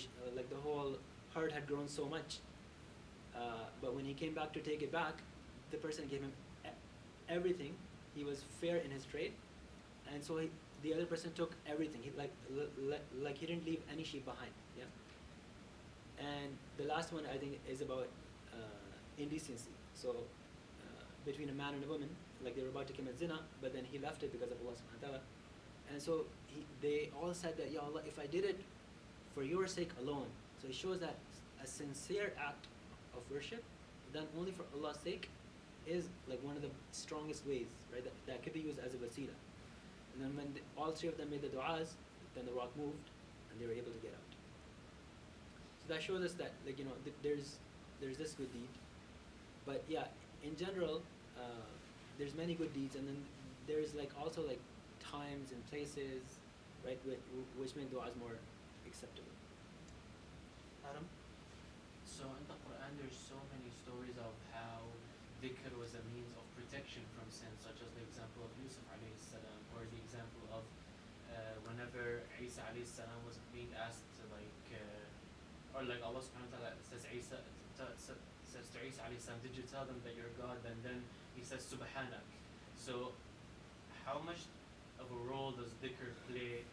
whole herd had grown so much. But when he came back to take it back, the person gave him everything. He was fair in his trade, and so the other person took everything. He like he didn't leave any sheep behind. Yeah. And the last one, I think, is about indecency. So between a man and a woman, like they were about to commit zina, but then he left it because of Allah subhanahu wa ta'ala. And so they all said that, Ya Allah, if I did it for your sake alone, so it shows that a sincere act of worship done only for Allah's sake is like one of the strongest ways, right? That could be used as a wasila. And then when all three of them made the du'as, then the rock moved and they were able to get out. So that shows us that, like, there's this good deed. But yeah, in general, there's many good deeds, and then there's like also like times and places, right, which make du'as more acceptable. Adam? So in the Quran, there's so many stories of how dhikr was a means of protection from sin, such as the example of Yusuf alayhi salam, or the example of whenever Isa alayhi salam was being asked to or like Allah subhanahu wa ta'ala says says to Isa alayhi salam, did you tell them that you're God? And then he says Subhanak. So how much of a role does dhikr play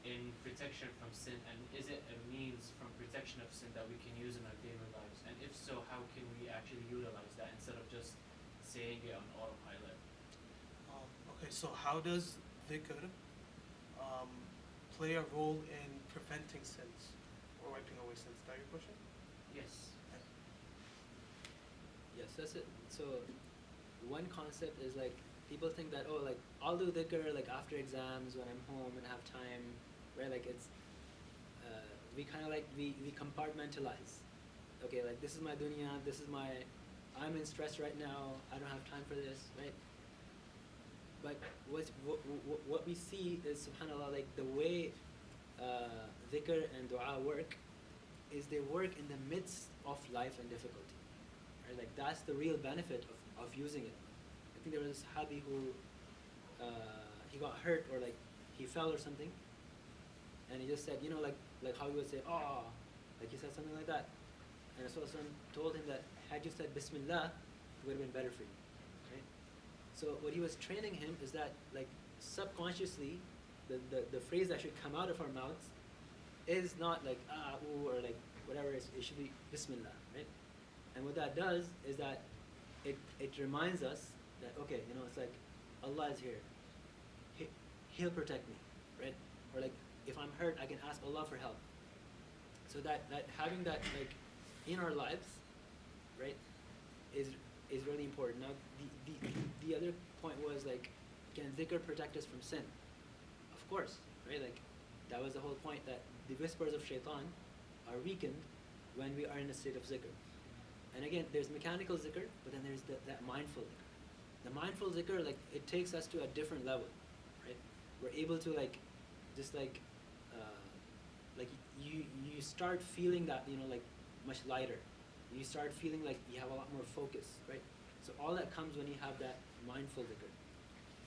in protection from sin, and is it a means from protection of sin that we can use in our daily lives? And if so, how can we actually utilize that instead of just saying it on autopilot? Okay, so how does dhikr play a role in preventing sins or wiping away sins? Is that your question? Yes. Yes, that's it. So one concept is like people think that, oh, like I'll do dhikr like after exams when I'm home and have time, right? Like it's we kind of like we compartmentalize. Okay, like this is my dunya, this is my, I'm in stress right now, I don't have time for this, right? But what we see is, subhanAllah, like the way dhikr and dua work is they work in the midst of life and difficulty, right? Like that's the real benefit of using it. I think there was a Sahabi who he got hurt, or like he fell or something, and he just said, like how he would say, oh, like he said something like that, and Rasulullah told him that had you said Bismillah, it would have been better for you, right? So what he was training him is that, like, subconsciously, the phrase that should come out of our mouths is not like ooh, or like whatever, it should be Bismillah, right? And what that does is that it reminds us that, okay, it's like Allah is here. He'll protect me, right? Or like if I'm hurt, I can ask Allah for help. So that having that like in our lives, right, is really important. Now the other point was like can dhikr protect us from sin? Of course, right? Like, that was the whole point, that the whispers of shaitan are weakened when we are in a state of zikr. And again, there's mechanical zikr, but then there's that mindful zikr. The mindful zikr, like, it takes us to a different level, right? We're able to, like, just like you start feeling that, like, much lighter. You start feeling like you have a lot more focus, right? So all that comes when you have that mindful dhikr.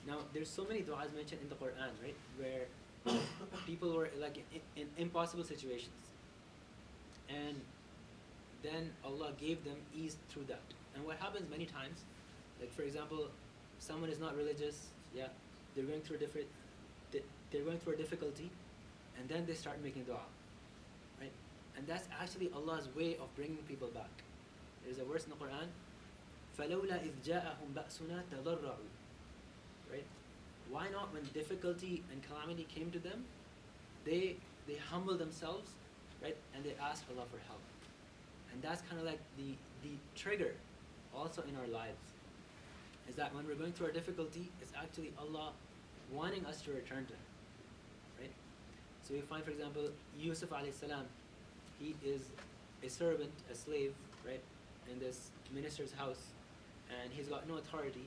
Now, there's so many du'as mentioned in the Quran, right? Where people were like in impossible situations. And then Allah gave them ease through that. And what happens many times, like for example, someone is not religious, yeah, they're going through a difficulty, and then they start making dua, right? And that's actually Allah's way of bringing people back. There's a verse in the Quran, فَلَوْلَا إِذْ جَاءَهُمْ بَأْسُنَا تَضَرَّعُوا. Right? Why not, when difficulty and calamity came to them, they humble themselves, right? And they ask Allah for help. And that's kind of like the trigger also in our lives. Is that when we're going through a difficulty, it's actually Allah wanting us to return to Him. Right? So we find, for example, Yusuf alayhi salam, he is a servant, a slave, right, in this minister's house, and he's got no authority,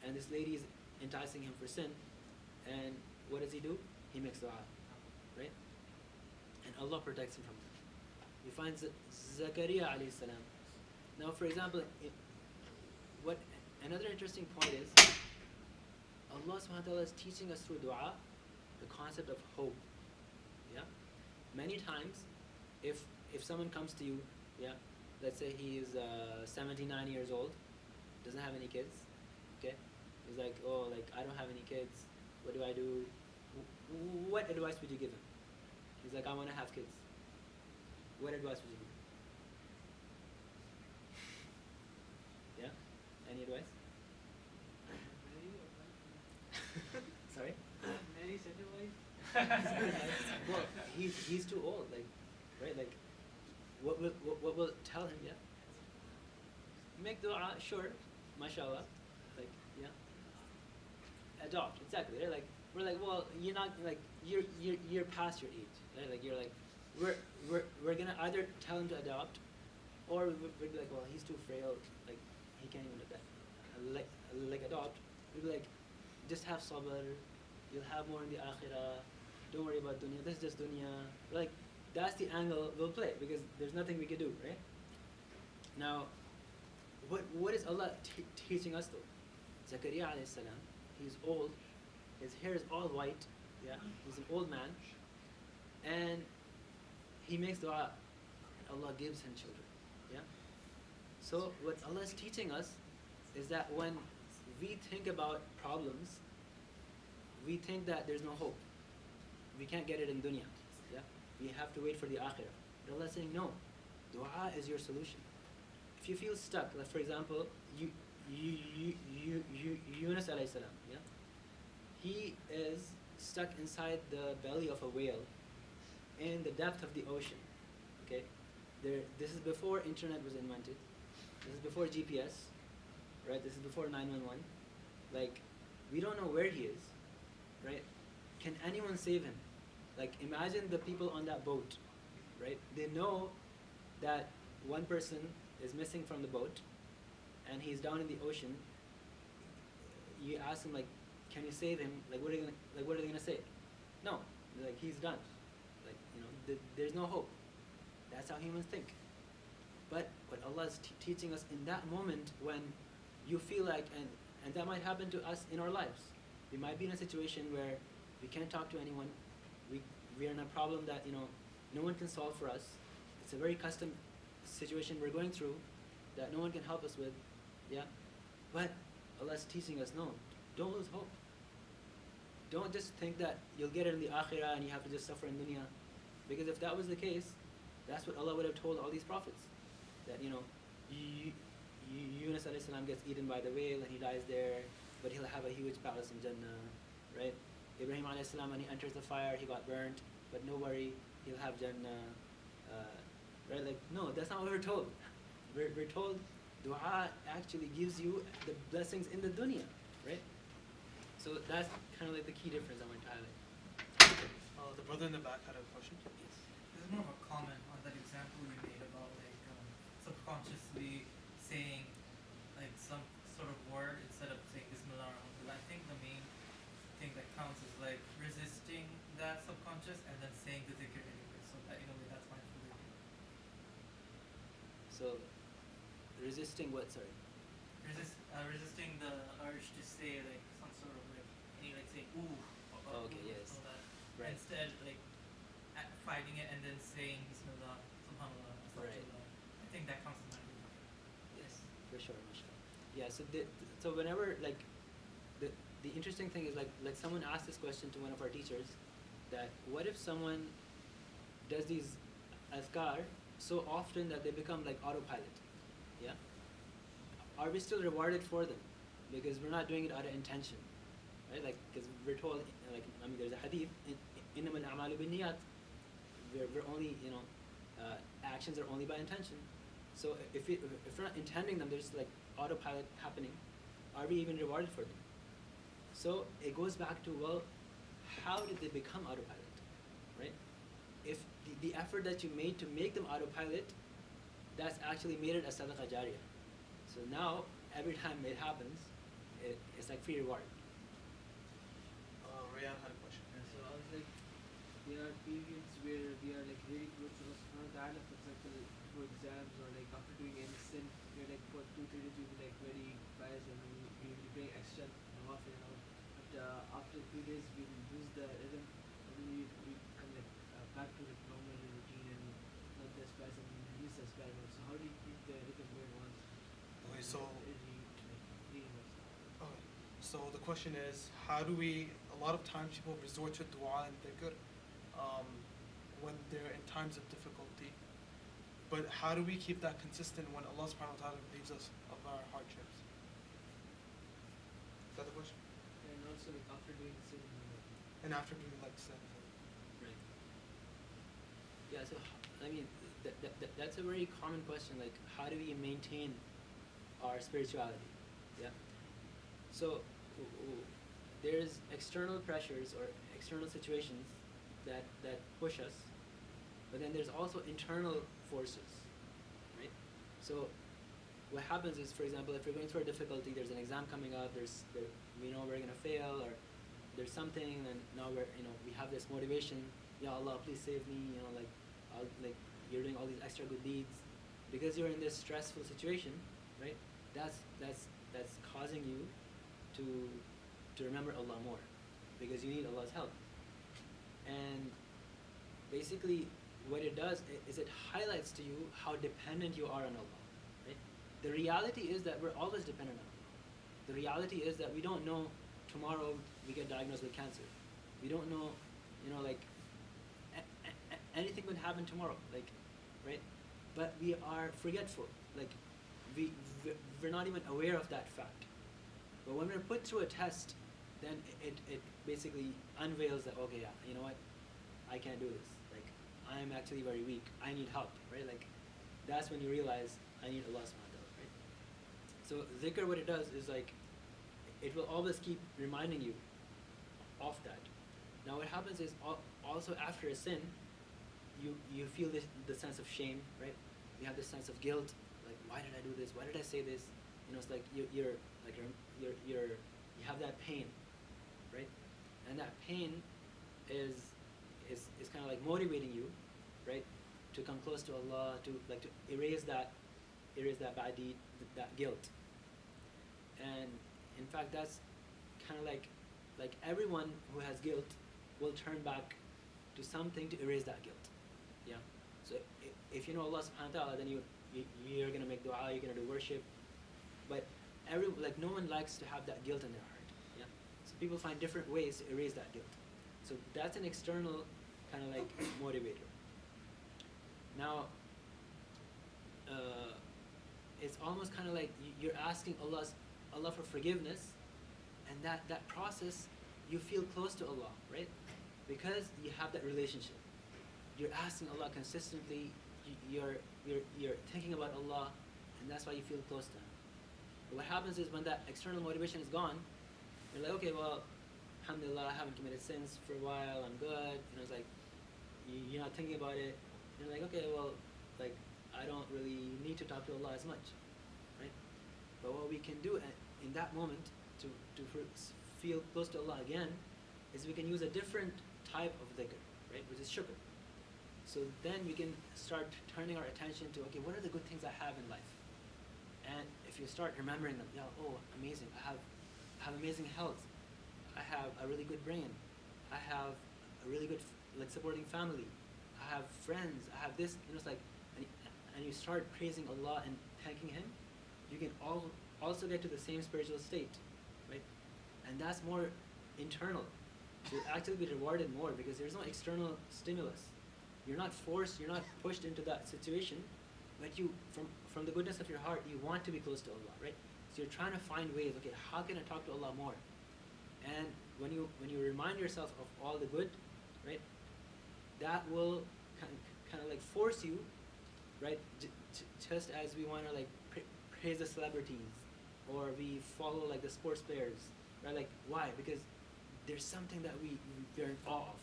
and this lady is enticing him for sin, and what does he do? He makes dua, right? And Allah protects him from that. We find Zakaria alayhi salam. Now, for example, what another interesting point is, Allah subhanahu wa ta'ala is teaching us through dua the concept of hope. Yeah? Many times, if someone comes to you, yeah, let's say he is 79 years old, doesn't have any kids, okay? He's like, oh, like, I don't have any kids. What do I do? What advice would you give him? He's like, I want to have kids. What advice would you give? Yeah? Any advice? Sorry? Many said advice. Well, he's too old, like, right? Like, what will tell him? Yeah. Make dua, sure, mashallah, like, yeah. Adopt, exactly. Right? Like, we're like, well, you're not, like, you're past your age, right? Like, you're like, we're gonna either tell him to adopt, or we'd be like, well, he's too frail, like, he can't even adopt. Like adopt. We'd be like, just have sabr, you'll have more in the akhirah, don't worry about dunya, this is just dunya. Like, that's the angle we'll play, because there's nothing we can do, right? Now, what is Allah teaching us though? Zakaria alayhi salam, he's old, his hair is all white, yeah, he's an old man, and he makes dua, and Allah gives him children, yeah? So what Allah is teaching us is that when we think about problems, we think that there's no hope. We can't get it in dunya, yeah? We have to wait for the akhirah. But Allah is saying, no, dua is your solution. If you feel stuck, like for example, Yunus alayhi salam, yeah? He is stuck inside the belly of a whale in the depth of the ocean, okay? This is before internet was invented. This is before GPS, right? This is before 911. Like, we don't know where he is, right? Can anyone save him? Like, imagine the people on that boat, right? They know that one person is missing from the boat, and he's down in the ocean. You ask him, like, can you save him? Like, what are they gonna say? No, like, he's done. Like, there's no hope. That's how humans think. But what Allah is teaching us in that moment, when you feel like, and that might happen to us in our lives. We might be in a situation where we can't talk to anyone. We are in a problem that no one can solve for us. It's a very custom situation we're going through that no one can help us with, yeah. But Allah is teaching us, no, don't lose hope. Don't just think that you'll get it in the akhirah and you have to just suffer in dunya, because if that was the case, that's what Allah would have told all these prophets, that Yunus alayhi salam gets eaten by the whale and he dies there, but he'll have a huge palace in Jannah, right? Ibrahim alayhi salam, when he enters the fire, he got burnt, but no worry, he'll have Jannah, right? Like, no, that's not what we're told. We're told dua actually gives you the blessings in the dunya, right? So that's kind of like the key difference I want to highlight. The brother in the back had a question. Yes. This is more of a comment on that example you made about like subconsciously saying like some sort of word instead of saying Bismillah or Alhamdulillah. I think the main thing that counts is like resisting that subconscious and then saying the dhikr anyway. So that in a way that's mindful dhikr. So resisting what? Sorry. Resisting the urge to say like some sort of like any like say ooh or Okay, ooh, yes. all that. Right. Instead like fighting it and then saying Bismillah, Subhanallah, Right. Astaghfirullah. I think that counts as mindful dhikr. Yes, for sure, mashallah. Yeah. So whenever like the interesting thing is like someone asked this question to one of our teachers, that what if someone does these azkar so often that they become like autopilot? Yeah. Are we still rewarded for them? Because we're not doing it out of intention, right? Like, because we're told, like, I mean, there's a hadith, إِنَّمَا الْأَعْمَالُ بِالنِّيَّاتِ. We're only, actions are only by intention. So if we're not intending them, there's like autopilot happening. Are we even rewarded for them? So it goes back to, well, how did they become autopilot, right? If the effort that you made to make them autopilot, that's actually made it a sadaqah jariyah. So now, every time it happens, it's like free reward. Rayan had a question. So I was like, there are periods where we are like really close to Allah subhanahu wa ta'ala, for example, for exams or like after doing any sin, we're like for 2-3 days we'll be like very pious and we'll be praying extra nawafil and all. But after 3 days we'll lose the rhythm and then we come like back to like normal routine and not as pious and least as pious. So how do you keep the rhythm going on? Okay, so Reading also. okay, so the question is, how do we? A lot of times people resort to dua and dhikr when they're in times of difficulty. But how do we keep that consistent when Allah subhanahu wa ta'ala relieves us of our hardships? Is that the question? And also like after doing sin. And after doing like sin. Right. Yeah, so, I mean, that's a very common question, like, how do we maintain our spirituality? Yeah. So, there's external pressures or external situations that push us, but then there's also internal forces, right? So what happens is, for example, if we're going through a difficulty, there's an exam coming up, we know we're gonna fail, or there's something, and now we have this motivation, Ya Allah, please save me, like you're doing all these extra good deeds, because you're in this stressful situation, right? That's causing you to remember Allah more, because you need Allah's help. And basically what it does is it highlights to you how dependent you are on Allah, right? The reality is that we're always dependent on Allah. The reality is that we don't know tomorrow we get diagnosed with cancer. We don't know, like anything could happen tomorrow, like, right? But we are forgetful, like we're not even aware of that fact. But when we're put through a test, then it basically unveils that, okay, yeah, you know what, I can't do this. Like, I'm actually very weak. I need help, right? Like, that's when you realize I need Allah subhanahu wa ta'ala, right? So dhikr, what it does is like, it will always keep reminding you of that. Now what happens is also after a sin, you feel the sense of shame, right? You have this sense of guilt, like, why did I do this? Why did I say this? It's like you have that pain, right? And that pain is kind of like motivating you, right, to come close to Allah, to erase that bad deed, that guilt. And in fact, that's kind of like everyone who has guilt will turn back to something to erase that guilt. Yeah. So if you know Allah subhanahu wa ta'ala, then you're gonna make dua, you're gonna do worship. But no one likes to have that guilt in their heart. Yeah. So people find different ways to erase that guilt. So that's an external kind of like motivator. Now, it's almost kind of like you're asking Allah for forgiveness, and that process, you feel close to Allah, right? Because you have that relationship. You're asking Allah consistently. You're thinking about Allah, and that's why you feel close to Him. But what happens is when that external motivation is gone, you're like, okay, well, alhamdulillah, I haven't committed sins for a while, I'm good. You know, it's like, you're not thinking about it. You're like, okay, well, like, I don't really need to talk to Allah as much, right? But what we can do in that moment to feel close to Allah again is we can use a different type of dhikr, right, which is shukr. So then we can start turning our attention to, okay, what are the good things I have in life? And if you start remembering them, yeah, oh, amazing, I have amazing health, I have a really good brain, I have a really good like supporting family, I have friends, I have this, you know, it's like, and you start praising Allah and thanking Him, you can also get to the same spiritual state, right? And that's more internal. You'll actually be rewarded more because there's no external stimulus. You're not forced, you're not pushed into that situation, but you, from the goodness of your heart, you want to be close to Allah, right? So you're trying to find ways, okay, how can I talk to Allah more? And when you remind yourself of all the good, right, that will kind of like force you, right, just as we want to like praise the celebrities, or we follow like the sports players, right? Like, why? Because there's something that we're in awe of.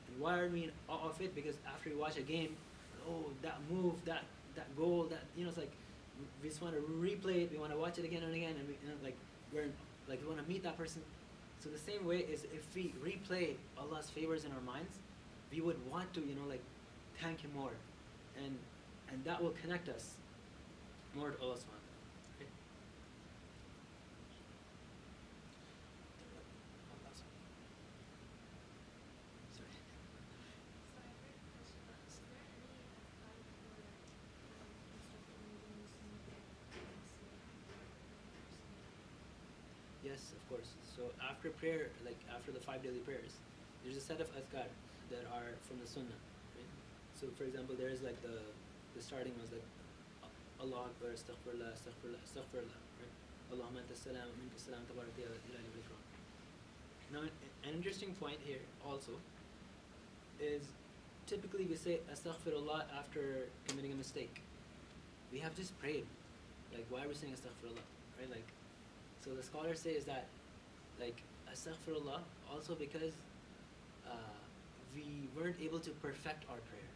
And why are we in awe of it? Because after we watch a game, oh, that move, that goal, that, you know, it's like we just want to replay it. We want to watch it again and again, and we, you know, like we want to meet that person. So the same way is if we replay Allah's favors in our minds, we would want to, you know, like thank Him more, and that will connect us more to Allah subhanahu wa ta'ala. Okay. Sorry. Yes, of course. So after prayer, like after the 5 daily prayers, there's a set of adhkar that are from the sunnah, right? So for example, there is like the starting was like Allah Akbar, astaghfirullah, astaghfirullah, astaghfirullah, right? Allahumma anta salam, minka salam, tabarak ya ilahi wal ikram. Now an interesting point here also is typically we say astaghfirullah after committing a mistake. We have just prayed. Like, why are we saying astaghfirullah, right? Like, so the scholar says that, like, astaghfirullah also because we weren't able to perfect our prayer.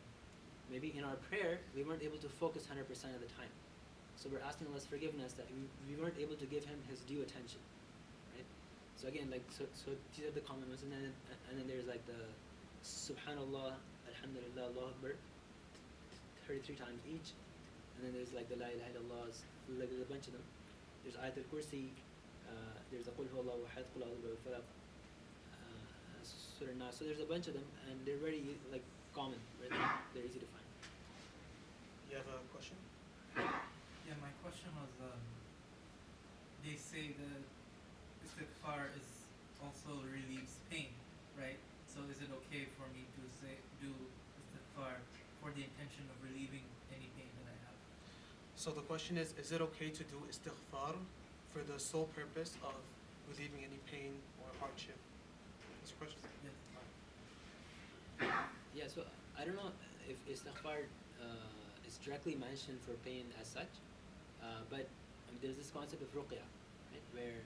Maybe in our prayer we weren't able to focus 100% of the time. So we're asking Allah's forgiveness that we weren't able to give Him His due attention, right? So again, like, so these are the common ones, and then there's like the Subhanallah, Alhamdulillah, Allahu Akbar, 33 times each, and then there's like the La ilaha illallahs, like there's a bunch of them. There's Ayat al-Kursi, there's the Qul huwallahu ahad, Qul a'udhu bi falaq, Surah Nas. So there's a bunch of them, and they're very like common, right? They're easy to find. You have a question? Yeah, my question was, they say that istighfar is also relieves pain, right? So is it okay for me to do istighfar for the intention of relieving any pain that I have? So the question is it okay to do istighfar for the sole purpose of relieving any pain or hardship? That's your question? Yes. Yeah, so I don't know if istighfar is directly mentioned for pain as such, but there's this concept of ruqya, right? Where,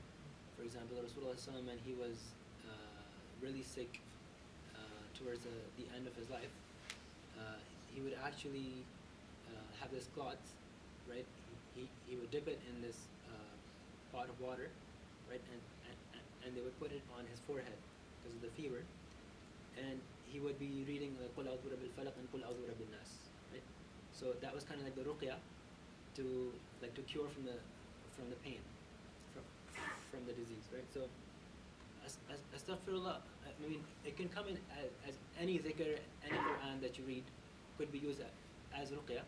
for example, Rasulullah ﷺ, when he was really sick towards the end of his life, he would actually have this cloth, right? He would dip it in this pot of water, right? And they would put it on his forehead because of the fever, and he would be reading Qul a'udhu bi rabbil falaq and Qul a'udhu bi rabbin nas, right? So that was kind of like the ruqya to cure from the pain, from the disease, right? So astaghfirullah, I mean, it can come in as any dhikr, any Quran that you read could be used as ruqya,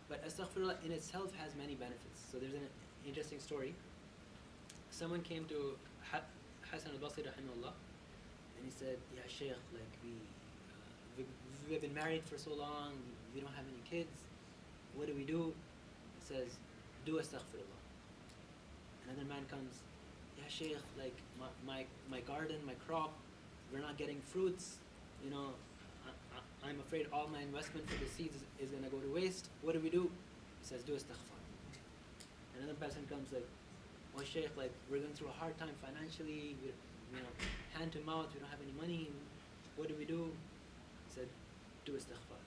but astaghfirullah in itself has many benefits. So there's an interesting story. Someone came to Hasan al-Basri rahimahullah, and he said, "Yeah, Sheikh, like we have been married for so long, we don't have any kids. What do we do?" He says, "Do astaghfirullah." Another man comes, "Yeah, Sheikh, like my garden, my crop, we're not getting fruits. You know, I'm afraid all my investment for the seeds is gonna go to waste. What do we do?" He says, "Do astaghfar." Another person comes like, "Oh, Sheikh, like we're going through a hard time financially. hand to mouth. We don't have any money. What do we do? He said, do istighfar.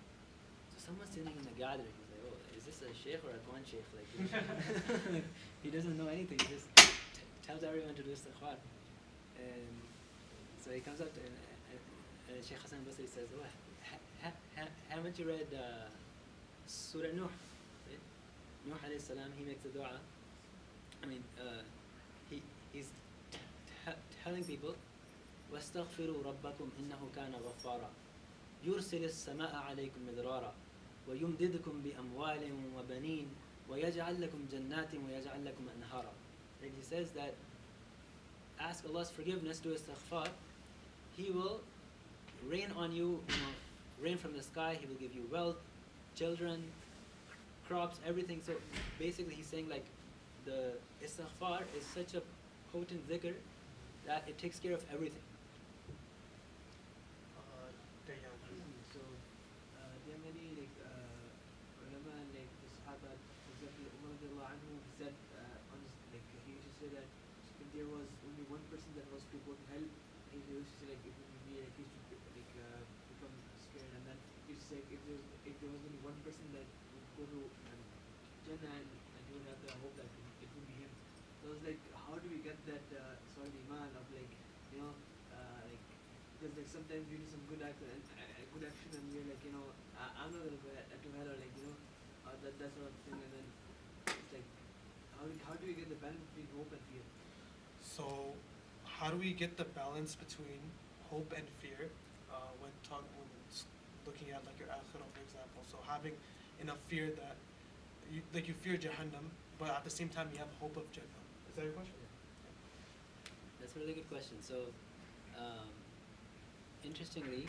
So someone sitting in the gathering, he's like, oh, is this a sheikh or a Quran sheikh? Like, he doesn't know anything. He just tells everyone to do istighfar. And so he comes up to and Sheikh Hassan Basri says, oh, haven't you read Surah Nuh? Right? Nuh alayhi salam, he makes a dua. I mean, he's telling people, وَاسْتَغْفِرُوا رَبَّكُمْ إِنَّهُ كَانَ غَفَّارًا يُرْسِلِ السَّمَاءَ عَلَيْكُمْ مِدْرَارًا وَيُمْدِدْكُمْ بِأَمْوَالٍ وَبَنِينَ وَيَجْعَلْ لَكُمْ جَنَّاتٍ وَيَجْعَلْ لَكُمْ أَنْهَارًا. And he says that ask Allah's forgiveness, do istighfar, He will rain on you, rain from the sky, He will give you wealth, children, crops, everything. So basically he's saying like the istighfar is such a potent dhikr that it takes care of everything. Dayan. So there are many like ulama and like the Sahaba, for example, Umar radiallahu anhu, he said on his, like he used to say that if there was only one person that was to go to hell, he used to say like it would be like he used to become scared, and then he used to say if there was only one person that would go to Jannah and he would have the hope that it would be him. So I was like, how do we get that sort of iman of like like because like sometimes we do some good action and we're like I'm not gonna go to hell or like that sort of thing, and then it's like how do we get the balance between hope and fear? So, how do we get the balance between hope and fear when looking at like your akhirah, for example? So having enough fear that you fear Jahannam, but at the same time you have hope of Jannah. Is that your question? That's a really good question. So, interestingly,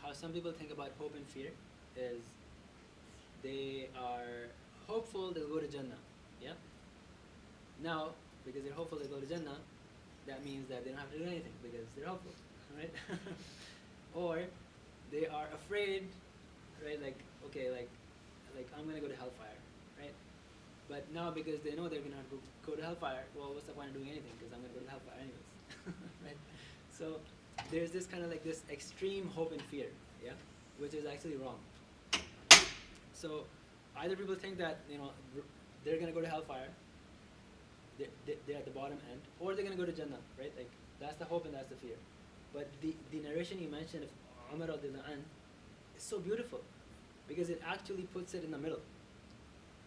how some people think about hope and fear is they are hopeful they'll go to Jannah. Yeah? Now, because they're hopeful they'll go to Jannah, that means that they don't have to do anything because they're hopeful, right? Or they are afraid, right? Like, okay, like I'm gonna go to hellfire, right? But now because they know they're gonna have to go to hellfire, well, what's the point of doing anything? Because I'm gonna go to hellfire anyways, right? So there's this kind of like this extreme hope and fear, yeah, which is actually wrong. So either people think that they're gonna go to hellfire, they're at the bottom end, or they're gonna go to Jannah, right? Like that's the hope and that's the fear. But the narration you mentioned of Umar radiallahu anh is so beautiful because it actually puts it in the middle.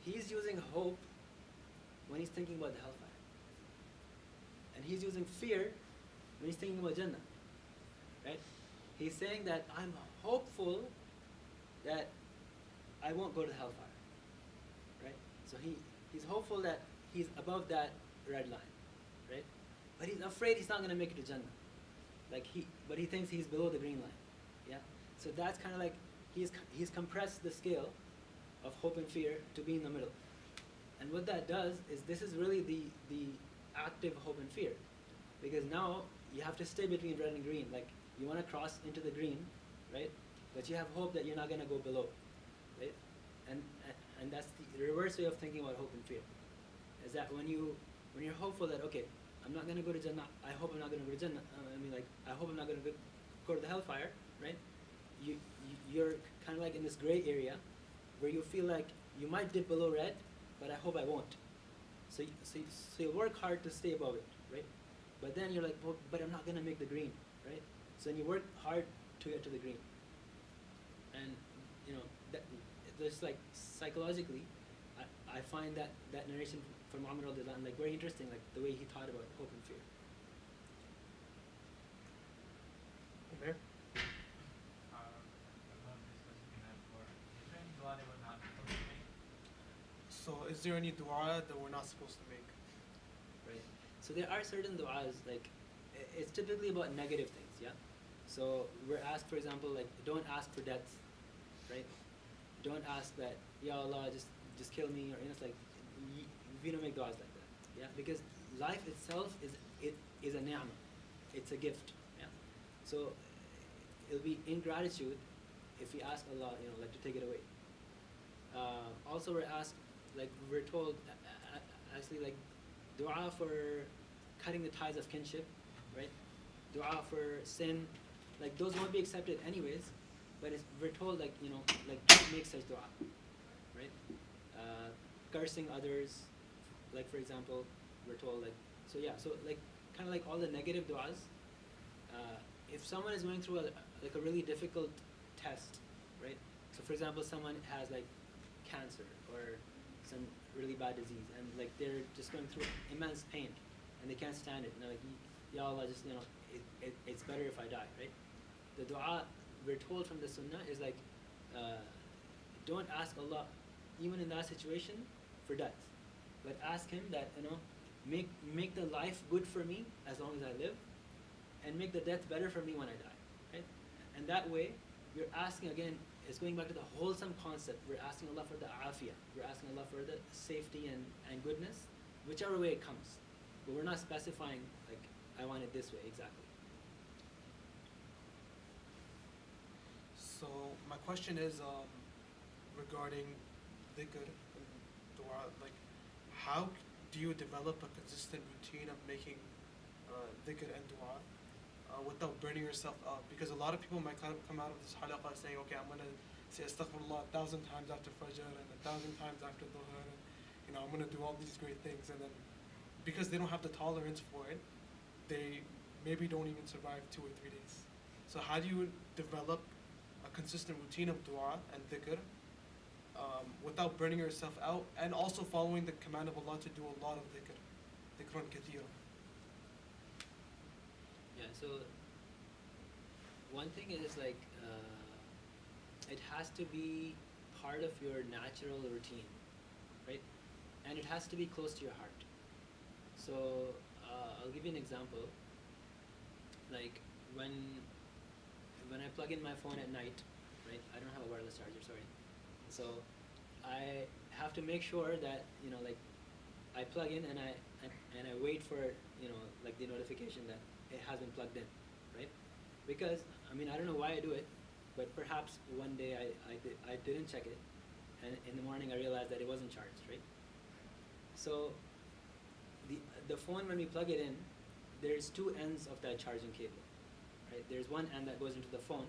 He's using hope when he's thinking about the hellfire, and he's using fear when he's thinking about Jannah, right? He's saying that I'm hopeful that I won't go to hellfire, right? So he's hopeful that he's above that red line, right? But he's afraid he's not going to make it to Jannah. But he thinks he's below the green line, yeah? So that's kind of like he's compressed the scale of hope and fear to be in the middle. And what that does is this is really the active hope and fear, because now you have to stay between red and green. Like you want to cross into the green, right? But you have hope that you're not going to go below, right? And that's the reverse way of thinking about hope and fear. Is that when you're hopeful that okay, I'm not going to go to Jannah. I hope I'm not going to go to Jannah. I hope I'm not going to go to the hellfire, right? You're kind of like in this gray area where you feel like you might dip below red, but I hope I won't. So you work hard to stay above it, right? But then you're like, well, but I'm not going to make the green, right? So then you work hard to get to the green. And that just like psychologically, I find that narration from Umar radiallahu anh like very interesting, like the way he thought about hope and fear. Umair? So is there any dua that we're not supposed to make? Right. So there are certain du'as, like it's typically about negative things, yeah? So we're asked, for example, like don't ask for death, right? Don't ask that, Ya Allah, just kill me, or it's like we don't make du'as like that, yeah? Because life itself is a ni'mah, it's a gift, yeah? So it'll be ingratitude if we ask Allah, like to take it away. Also we're asked, like we're told, actually like dua for cutting the ties of kinship, right? Dua for sin, like those won't be accepted anyways. But we're told like like don't make such dua, right? Cursing others, like for example, we're told like so like kind of like all the negative duas. If someone is going through a really difficult test, right? So for example, someone has like cancer or some really bad disease, and like they're just going through immense pain, and they can't stand it. And they're like, Ya Allah, just it's better if I die, right? The dua we're told from the Sunnah is like, don't ask Allah, even in that situation, for death, but ask Him that make the life good for me as long as I live, and make the death better for me when I die, right? And that way, we're asking again. It's going back to the wholesome concept. We're asking Allah for the afiyah. We're asking Allah for the safety and goodness, whichever way it comes. But we're not specifying like I want it this way exactly. So my question is regarding dhikr and dua. Like, how do you develop a consistent routine of making dhikr and dua without burning yourself up? Because a lot of people might come out of this halaqah saying, okay, I'm going to say astaghfirullah 1,000 times after fajr and 1,000 times after dhuhr, and I'm going to do all these great things, and then because they don't have the tolerance for it, they maybe don't even survive 2 or 3 days. So how do you develop a consistent routine of dua and dhikr without burning yourself out, and also following the command of Allah to do a lot of dhikr, dhikrun kathira? Yeah. So one thing is like it has to be part of your natural routine, right? And it has to be close to your heart. So I'll give you an example. Like when I plug in my phone at night, right? I don't have a wireless charger, sorry. So I have to make sure that like I plug in and I wait for like the notification that it has been plugged in, right? Because I don't know why I do it, but perhaps one day I didn't check it, and in the morning I realized that it wasn't charged, right? So the phone, when we plug it in, there's 2 ends of that charging cable, right? There's one end that goes into the phone,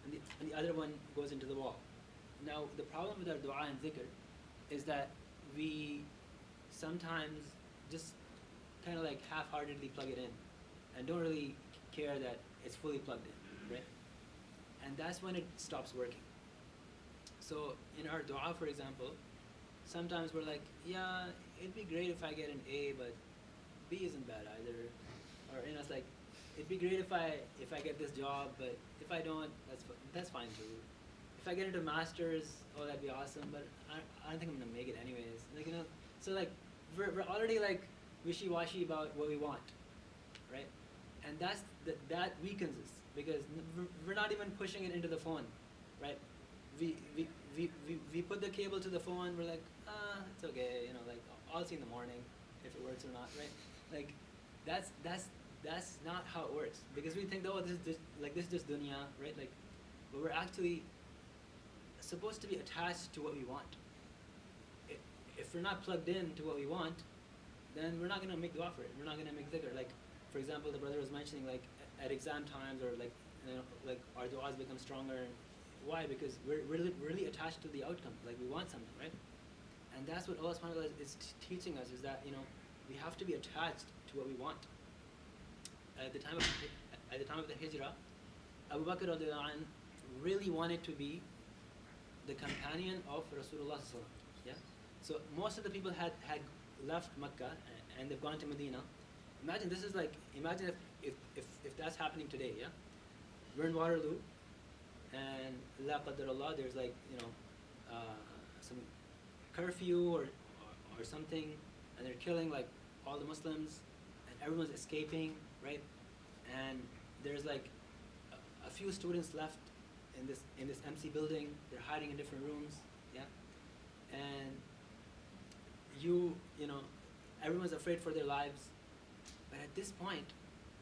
and the other one goes into the wall. Now the problem with our dua and dhikr is that we sometimes just kind of like half-heartedly plug it in, and don't really care that it's fully plugged in, right? And that's when it stops working. So in our dua, for example, sometimes we're like, yeah, it'd be great if I get an A, but B isn't bad either. Or it's like, it'd be great if I get this job, but if I don't, that's fine too. If I get into masters, oh, that'd be awesome, but I don't think I'm gonna make it anyways. Like so like we're already like wishy-washy about what we want, right? And that weakens us, because we're not even pushing it into the phone, right? We put the cable to the phone. We're like, it's okay, like I'll see in the morning if it works or not, right? Like that's not how it works, because we think, oh, this is just dunya, right? Like, but we're actually supposed to be attached to what we want. If we're not plugged in to what we want, then we're not gonna make dua for it. We're not gonna make dhikr. Like, for example, the brother was mentioning like at exam times, or like like our duas become stronger. Why? Because we're really attached to the outcome. Like, we want something, right? And that's what Allah subhanahu wa ta'ala is teaching us, is that we have to be attached to what we want. At the time of the hijrah, Abu Bakr radiallahu anh really wanted to be the companion of Rasulullah sallallahu alaihi wasallam. Yeah. So most of the people had left Mecca and they've gone to Medina. Imagine if that's happening today. Yeah. We're in Waterloo, and la qadar Allah, there's like some curfew or something, and they're killing like all the Muslims, and everyone's escaping, right? And there's like a few students left in this MC building. They're hiding in different rooms, yeah. And everyone's afraid for their lives. But at this point,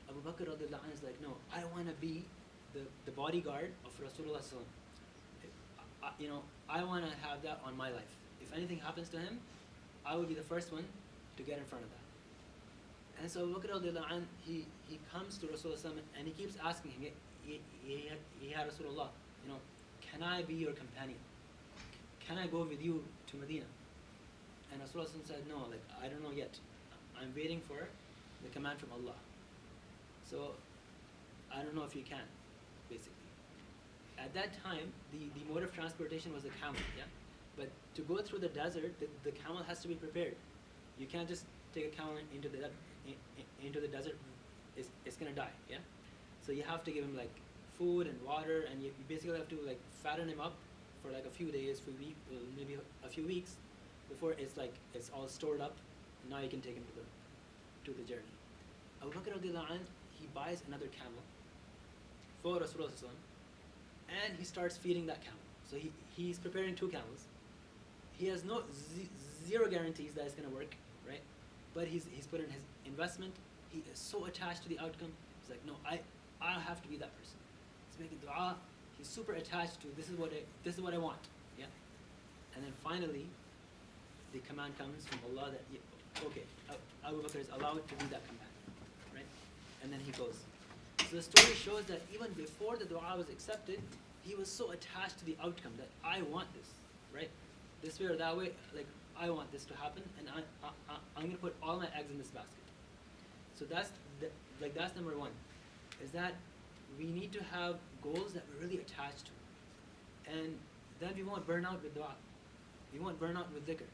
Abu Bakr radiallahu anh is like, no, I want to be the bodyguard of Rasulullah sallallahu alaihi wasallam. I want to have that on my life. If anything happens to him, I will be the first one to get in front of that. And so Abu Bakr radiallahu anh, he comes to Rasulullah and he keeps asking him, Ya Rasulullah, can I be your companion? Can I go with you to Medina? And Rasulullah said, no, like, I don't know yet. I'm waiting for the command from Allah. So, I don't know if you can, basically. At that time, the mode of transportation was the camel, yeah? But to go through the desert, the camel has to be prepared. You can't just take a camel into the desert, it's gonna die, yeah? So you have to give him like food and water, and you basically have to like fatten him up for like a few days, maybe a few weeks, before it's all stored up. Now you can take him to the journey. Abu Bakr radiallahu anh, he buys another camel for Rasulullah sallallahu alaihi wasallam, and he starts feeding that camel. So he's preparing 2 camels. He has zero guarantees that it's gonna work, right? But he's put in his investment. He is so attached to the outcome. He's like, no, I'll have to be that person. He's making dua. He's super attached to this is what I want, yeah. And then finally, the command comes from Allah that okay, Abu Bakr is allowed to be that command, right? And then he goes. So the story shows that even before the dua was accepted, he was so attached to the outcome that I want this, right? This way or that way, like I want this to happen, and I'm gonna put all my eggs in this basket. So that's number 1, is that we need to have goals that we're really attached to, and then we won't burn out with dua. We won't burn out with dhikr,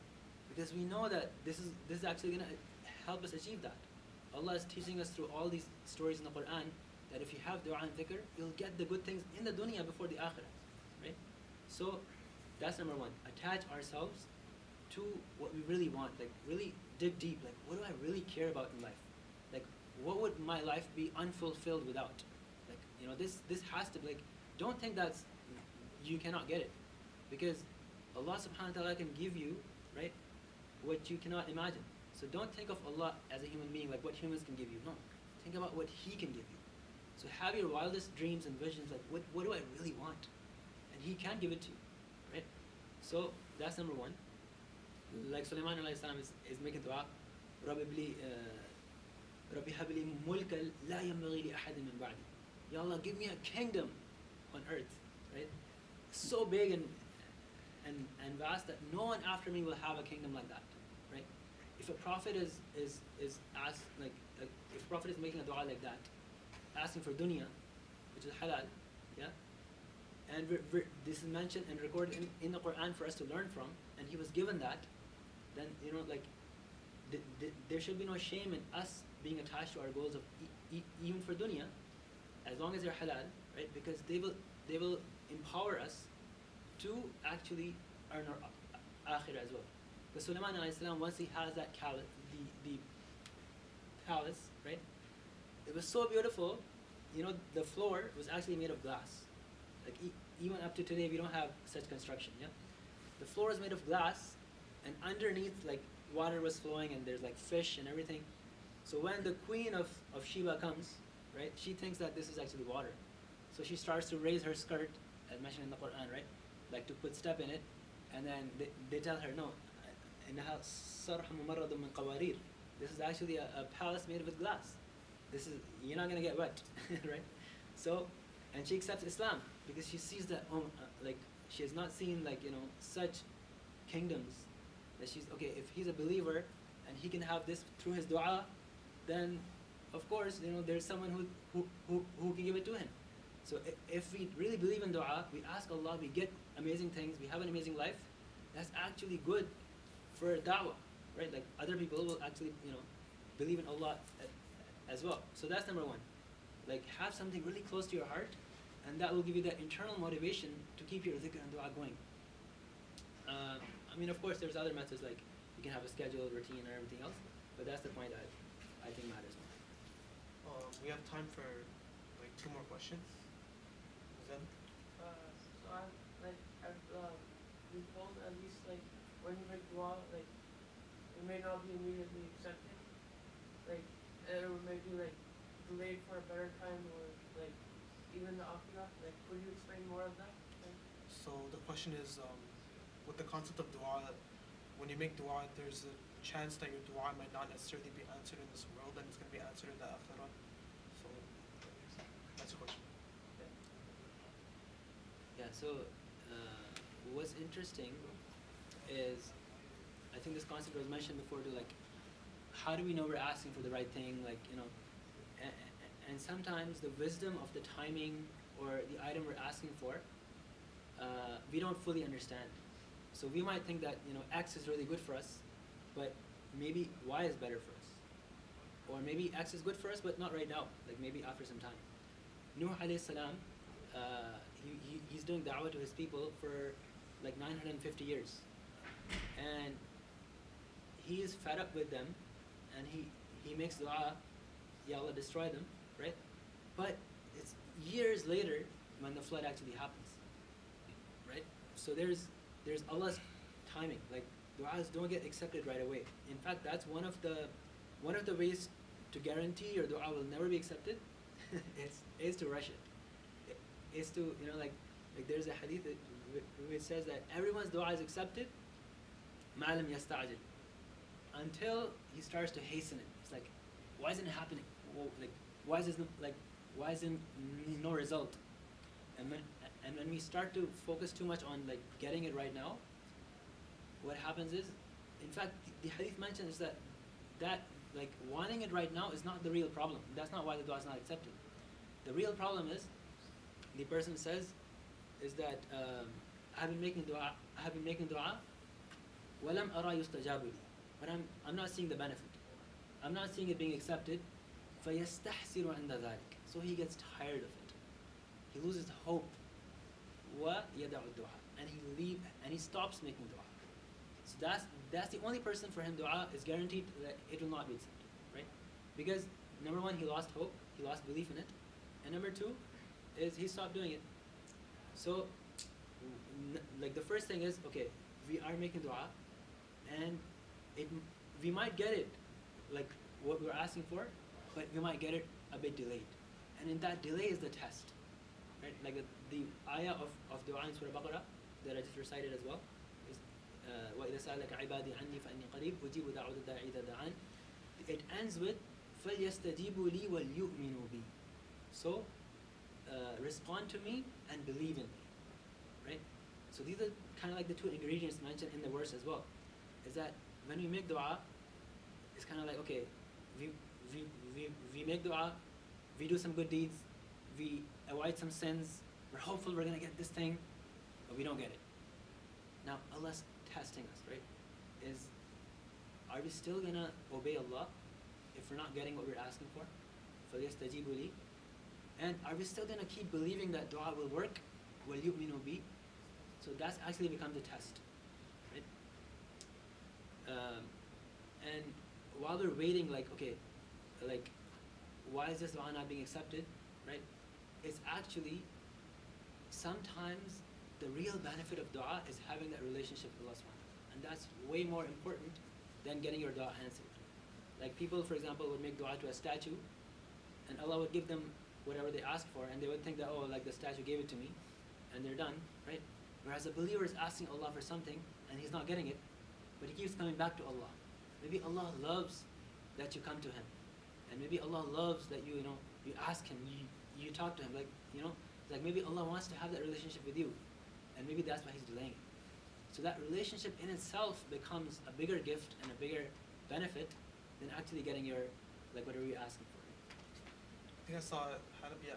because we know that this is actually gonna help us achieve that. Allah is teaching us through all these stories in the Quran that if you have dua and dhikr, you'll get the good things in the dunya before the akhirah, right? So that's number 1. Attach ourselves to what we really want, like really dig deep, like what do I really care about in life? Like what would my life be unfulfilled without? Like, this has to be, like, don't think that you cannot get it, because Allah subhanahu wa ta'ala can give you, right, what you cannot imagine. So don't think of Allah as a human being, like what humans can give you. No, think about what He can give you. So have your wildest dreams and visions, like what do I really want? And He can give it to you, right? So that's number 1. Like Sulaiman alayhi salam is making dua, Rabbi habli mulka la yanbaghi li ahadin min ba'di. Ya Allah, give me a kingdom on earth, right? So big and vast that no one after me will have a kingdom like that, right? If a prophet is asked, like if a prophet is making a dua like that, asking for dunya, which is halal, yeah, and this is mentioned and recorded in the Quran for us to learn from, and he was given that, then there should be no shame in us being attached to our goals of even for dunya, as long as they're halal, right? Because they will empower us to actually earn our akhirah as well. Because Sulaiman alayhi salam, once he has that the palace, right? It was so beautiful, the floor was actually made of glass. Like even up to today, we don't have such construction, yeah? The floor is made of glass, and underneath, like, water was flowing, and there's like fish and everything. So when the queen of Sheba comes, right, she thinks that this is actually water. So she starts to raise her skirt, as mentioned in the Quran, right? Like to put step in it, and then they tell her, no, إنها صرح ممرد من قوارير. This is actually a palace made with glass. You're not gonna get wet, right? So, and she accepts Islam because she sees that, like she has not seen such kingdoms. That she's okay. If he's a believer and he can have this through his du'a, then of course there's someone who can give it to him. So if we really believe in du'a, we ask Allah, we get amazing things, we have an amazing life. That's actually good for da'wah, right? Like other people will actually believe in Allah as well. So that's number 1. Like have something really close to your heart, and that will give you that internal motivation to keep your dhikr and du'a going. Of course, there's other methods, like you can have a schedule, routine, and everything else, but that's the point that I think matters more. We have time for like 2 more questions. Is that? So I've been told, at least like when you make dua, like it may not be immediately accepted, like it may be like delayed for a better time, or like even the akhirah. Like, could you explain more of that? So the question is, with the concept of dua, when you make dua, there's a chance that your dua might not necessarily be answered in this world, and it's going to be answered in the akhirah. So that's your question. Yeah. So what's interesting is, I think this concept was mentioned before too. Like, how do we know we're asking for the right thing? Like, and sometimes the wisdom of the timing or the item we're asking for, we don't fully understand. So we might think that X is really good for us, but maybe Y is better for us, or maybe X is good for us, but not right now. Like maybe after some time. Nuh alayhi salam, he's doing da'wah to his people for like 950 years, and he is fed up with them, and he makes dua, Ya Allah, destroy them, right? But it's years later when the flood actually happens, right? So there's Allah's timing. Like du'as don't get accepted right away. In fact, that's one of the ways to guarantee your dua will never be accepted is to rush it. Is to like there's a hadith which says that everyone's dua is accepted ma lam yasta'jil, until he starts to hasten it. It's like, why isn't it happening? Like why isn't no result? And when we start to focus too much on like getting it right now, what happens is, in fact, the hadith mentions that like wanting it right now is not the real problem. That's not why the dua is not accepted. The real problem is, the person says, is that I have been making dua, walam ara yustajabu li, but I'm not seeing the benefit. I'm not seeing it being accepted. فَيَسْتَحْسِرُ عِنْدَ ذَلِكَ. So he gets tired of it. He loses hope. وَيَدَعُ الدُّعَى. And he stops making dua. So that's the only person for him dua is guaranteed that it will not be accepted, right? Because number one, he lost hope, he lost belief in it, and number two is he stopped doing it. So like the first thing is, okay, we are making dua, and we might get it, like what we're asking for, but we might get it a bit delayed, and in that delay is the test, right? Like the ayah of dua in Surah Baqarah that I just recited as well is وَإِذَا سَأَلَكَ عِبَادِي عَنِّي فَإِنِّي قَرِيبٌ أُجِيبُ دَعْوَةَ الدَّاعِ إِذَا دَعَانِ. It ends with فَلْيَسْتَجِيبُوا لِي وَلْيُؤْمِنُوا بِي. So respond to me and believe in me, right? So these are kind of like the two ingredients mentioned in the verse as well. Is that when we make dua, it's kind of like, okay, we make dua, we do some good deeds, we avoid some sins, we're hopeful we're gonna get this thing, but we don't get it. Now Allah's testing us, right? Are we still gonna obey Allah if we're not getting what we're asking for? فَلْيَسْتَجِيبُوا لِي. And are we still gonna keep believing that dua will work? وَلْيُؤْمِنُوا بِي. So that's actually becomes a test, right? And while we're waiting, like, okay, like, why is this dua not being accepted, right? It's actually, sometimes the real benefit of dua is having that relationship with Allah subhanahu wa ta'ala. And that's way more important than getting your dua answered. Like people, for example, would make dua to a statue, and Allah would give them whatever they ask for, and they would think that, oh, like the statue gave it to me, and they're done, right? Whereas a believer is asking Allah for something, and he's not getting it, but he keeps coming back to Allah. Maybe Allah loves that you come to Him, and maybe Allah loves that you ask Him, you talk to Him, like maybe Allah wants to have that relationship with you, and maybe that's why He's delaying it. So that relationship in itself becomes a bigger gift and a bigger benefit than actually getting your, like, whatever you're asking for. I think I saw Halab, yeah.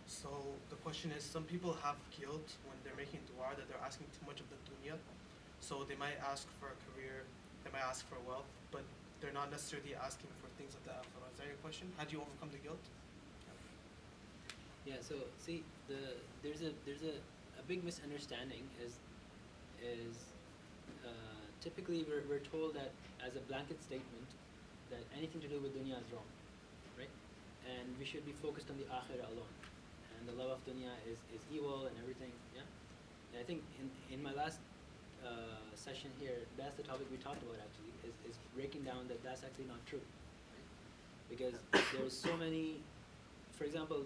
So the question is, some people have guilt when they're making dua that they're asking too much of the dunya. So they might ask for a career, they might ask for wealth, but they're not necessarily asking for things of the akhirah. Is that your question? How do you overcome the guilt? Yeah. So see, there's a big misunderstanding is typically we're told that as a blanket statement that anything to do with dunya is wrong, right? And we should be focused on the akhirah alone. And the love of dunya is evil and everything. Yeah. And I think in my last session here, that's the topic we talked about actually, is breaking down that that's actually not true. Right? Because there's so many, for example,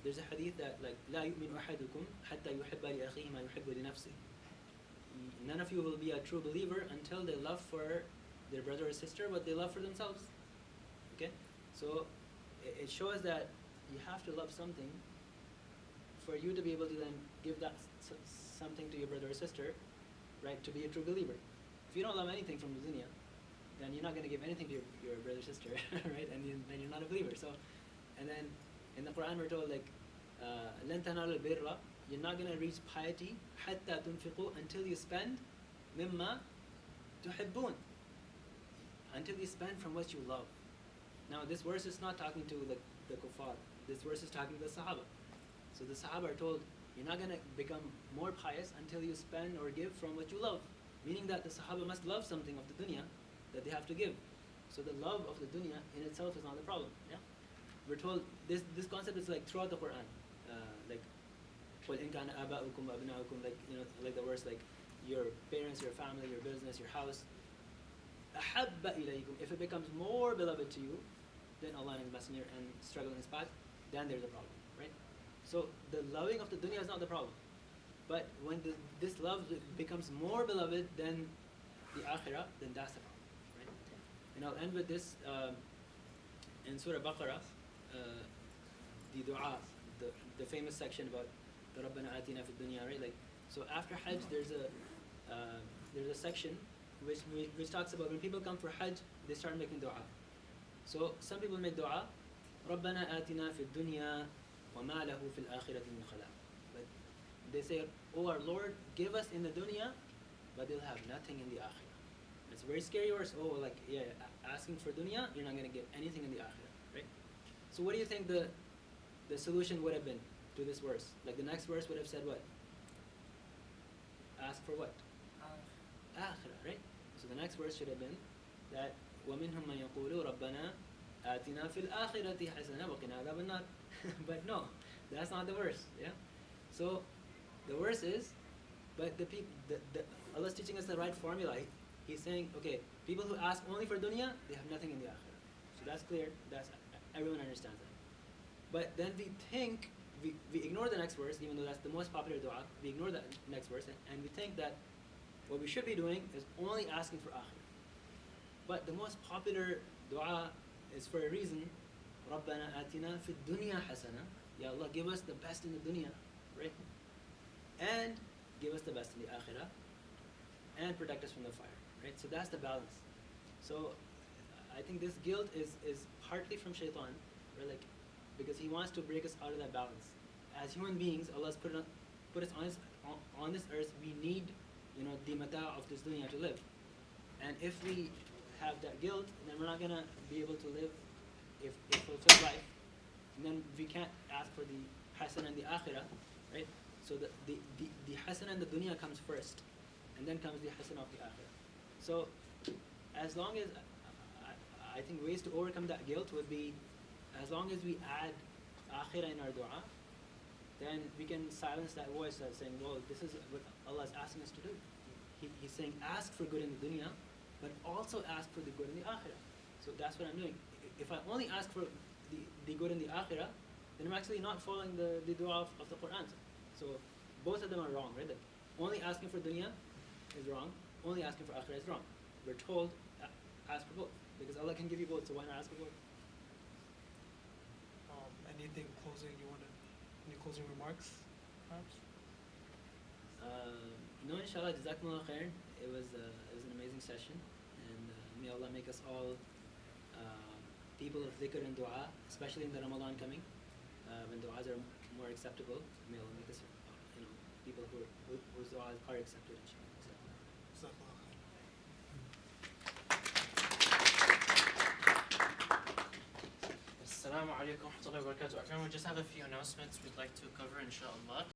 there's a hadith that like لا يؤمن أحدكم حتى يحب لأخيه ما يحب لنفسه. None of you will be a true believer until they love for their brother or sister what they love for themselves. Okay? So it shows that you have to love something for you to be able to then give that something to your brother or sister, right, to be a true believer. If you don't love anything from the dunya, then you're not going to give anything to your brother or sister, right? And then you're not a believer. So, and then in the Quran we're told like, لن تنالوا البر, you're not going to reach piety حتى تنفقوا, until you spend مما تحبون, until you spend from what you love. Now this verse is not talking to the kuffar. This verse is talking to the Sahaba. So the Sahaba are told, you're not going to become more pious until you spend or give from what you love. Meaning that the Sahaba must love something of the dunya that they have to give. So the love of the dunya in itself is not the problem. Yeah? We're told this concept is like throughout the Quran. Like قُلْ إِنْ كَانَ آبَاؤُكُمْ وَأَبْنَاؤُكُمْ, like, you know, like the verse like your parents, your family, your business, your house. أَحَبَّ إِلَيْكُمْ, if it becomes more beloved to you than Allah and His Messenger and struggle in His path, then there's a problem, right? So the loving of the dunya is not the problem. But when this love becomes more beloved than the akhirah, then that's the problem, right? And I'll end with this in Surah Baqarah, the dua, the famous section about the Rabbana Atina Fid Dunya, right? Like, so after Hajj, there's a section which talks about when people come for Hajj, they start making dua. So some people make dua, رَبَّنَا آتِنَا فِي الدُّنْيَا وَمَا لَهُ فِي الْآخِرَةِ مِنْ خَلَاقٍ. But they say, oh our Lord, give us in the dunya, but they'll have nothing in the akhirah. It's a very scary verse. Oh, like, yeah, asking for dunya, you're not going to get anything in the akhirah, right? So what do you think the solution would have been to this verse? Like the next verse would have said what? Ask for what? Akhirah, right? So the next verse should have been that وَمِنْهُمْ مَنْ يَقُولُ رَبَّنَا آتِنَا فِي الْآخِرَةِ حَسَنَةً وَقِنَا عَذَابَ النَّارِ. But no, that's not the verse. Yeah. So the verse is, but the Allah's teaching us the right formula. He's saying, okay, people who ask only for dunya, they have nothing in the akhirah. So that's clear. That's everyone understands that. But then we think we ignore the next verse, even though that's the most popular dua. We ignore the next verse, and we think that what we should be doing is only asking for akhirah. But the most popular dua is for a reason. رَبَّنَا آتِنَا فِي الدُّنْيَا حَسَنَةً. Ya Allah, give us the best in the dunya, right? And give us the best in the akhirah, and protect us from the fire, right? So that's the balance. So I think this guilt is partly from shaitan, right? Like, because he wants to break us out of that balance. As human beings, Allah's put us on this earth. We need, the mata of this dunya to live. And if we have that guilt, then we're not gonna be able to live if fulfilled life. And then we can't ask for the hasan and the akhirah, right? So the hasan and the dunya comes first, and then comes the hasan of the akhirah. So as long as I think ways to overcome that guilt would be, as long as we add akhirah in our dua, then we can silence that voice that's saying, well, this is what Allah is asking us to do. He's saying ask for good in the dunya, but also ask for the good in the akhirah. So that's what I'm doing. If I only ask for the good in the akhirah, then I'm actually not following the dua of the Quran. So both of them are wrong, right? Like, only asking for dunya is wrong, only asking for akhirah is wrong. We're told ask for both, because Allah can give you both, so why not ask for both? Anything closing you want to? Any closing remarks, perhaps? No, inshallah, jazakumullah khair. It was an amazing session, and may Allah make us all people of dhikr and dua, especially in the Ramadan coming, when du'as are more acceptable. May Allah make us, people whose du'as are accepted, inshallah. Jazakallah khair. Assalamu alaikum wa rahmatullahi wa barakatuh. Everyone, we just have a few announcements we'd like to cover, inshallah.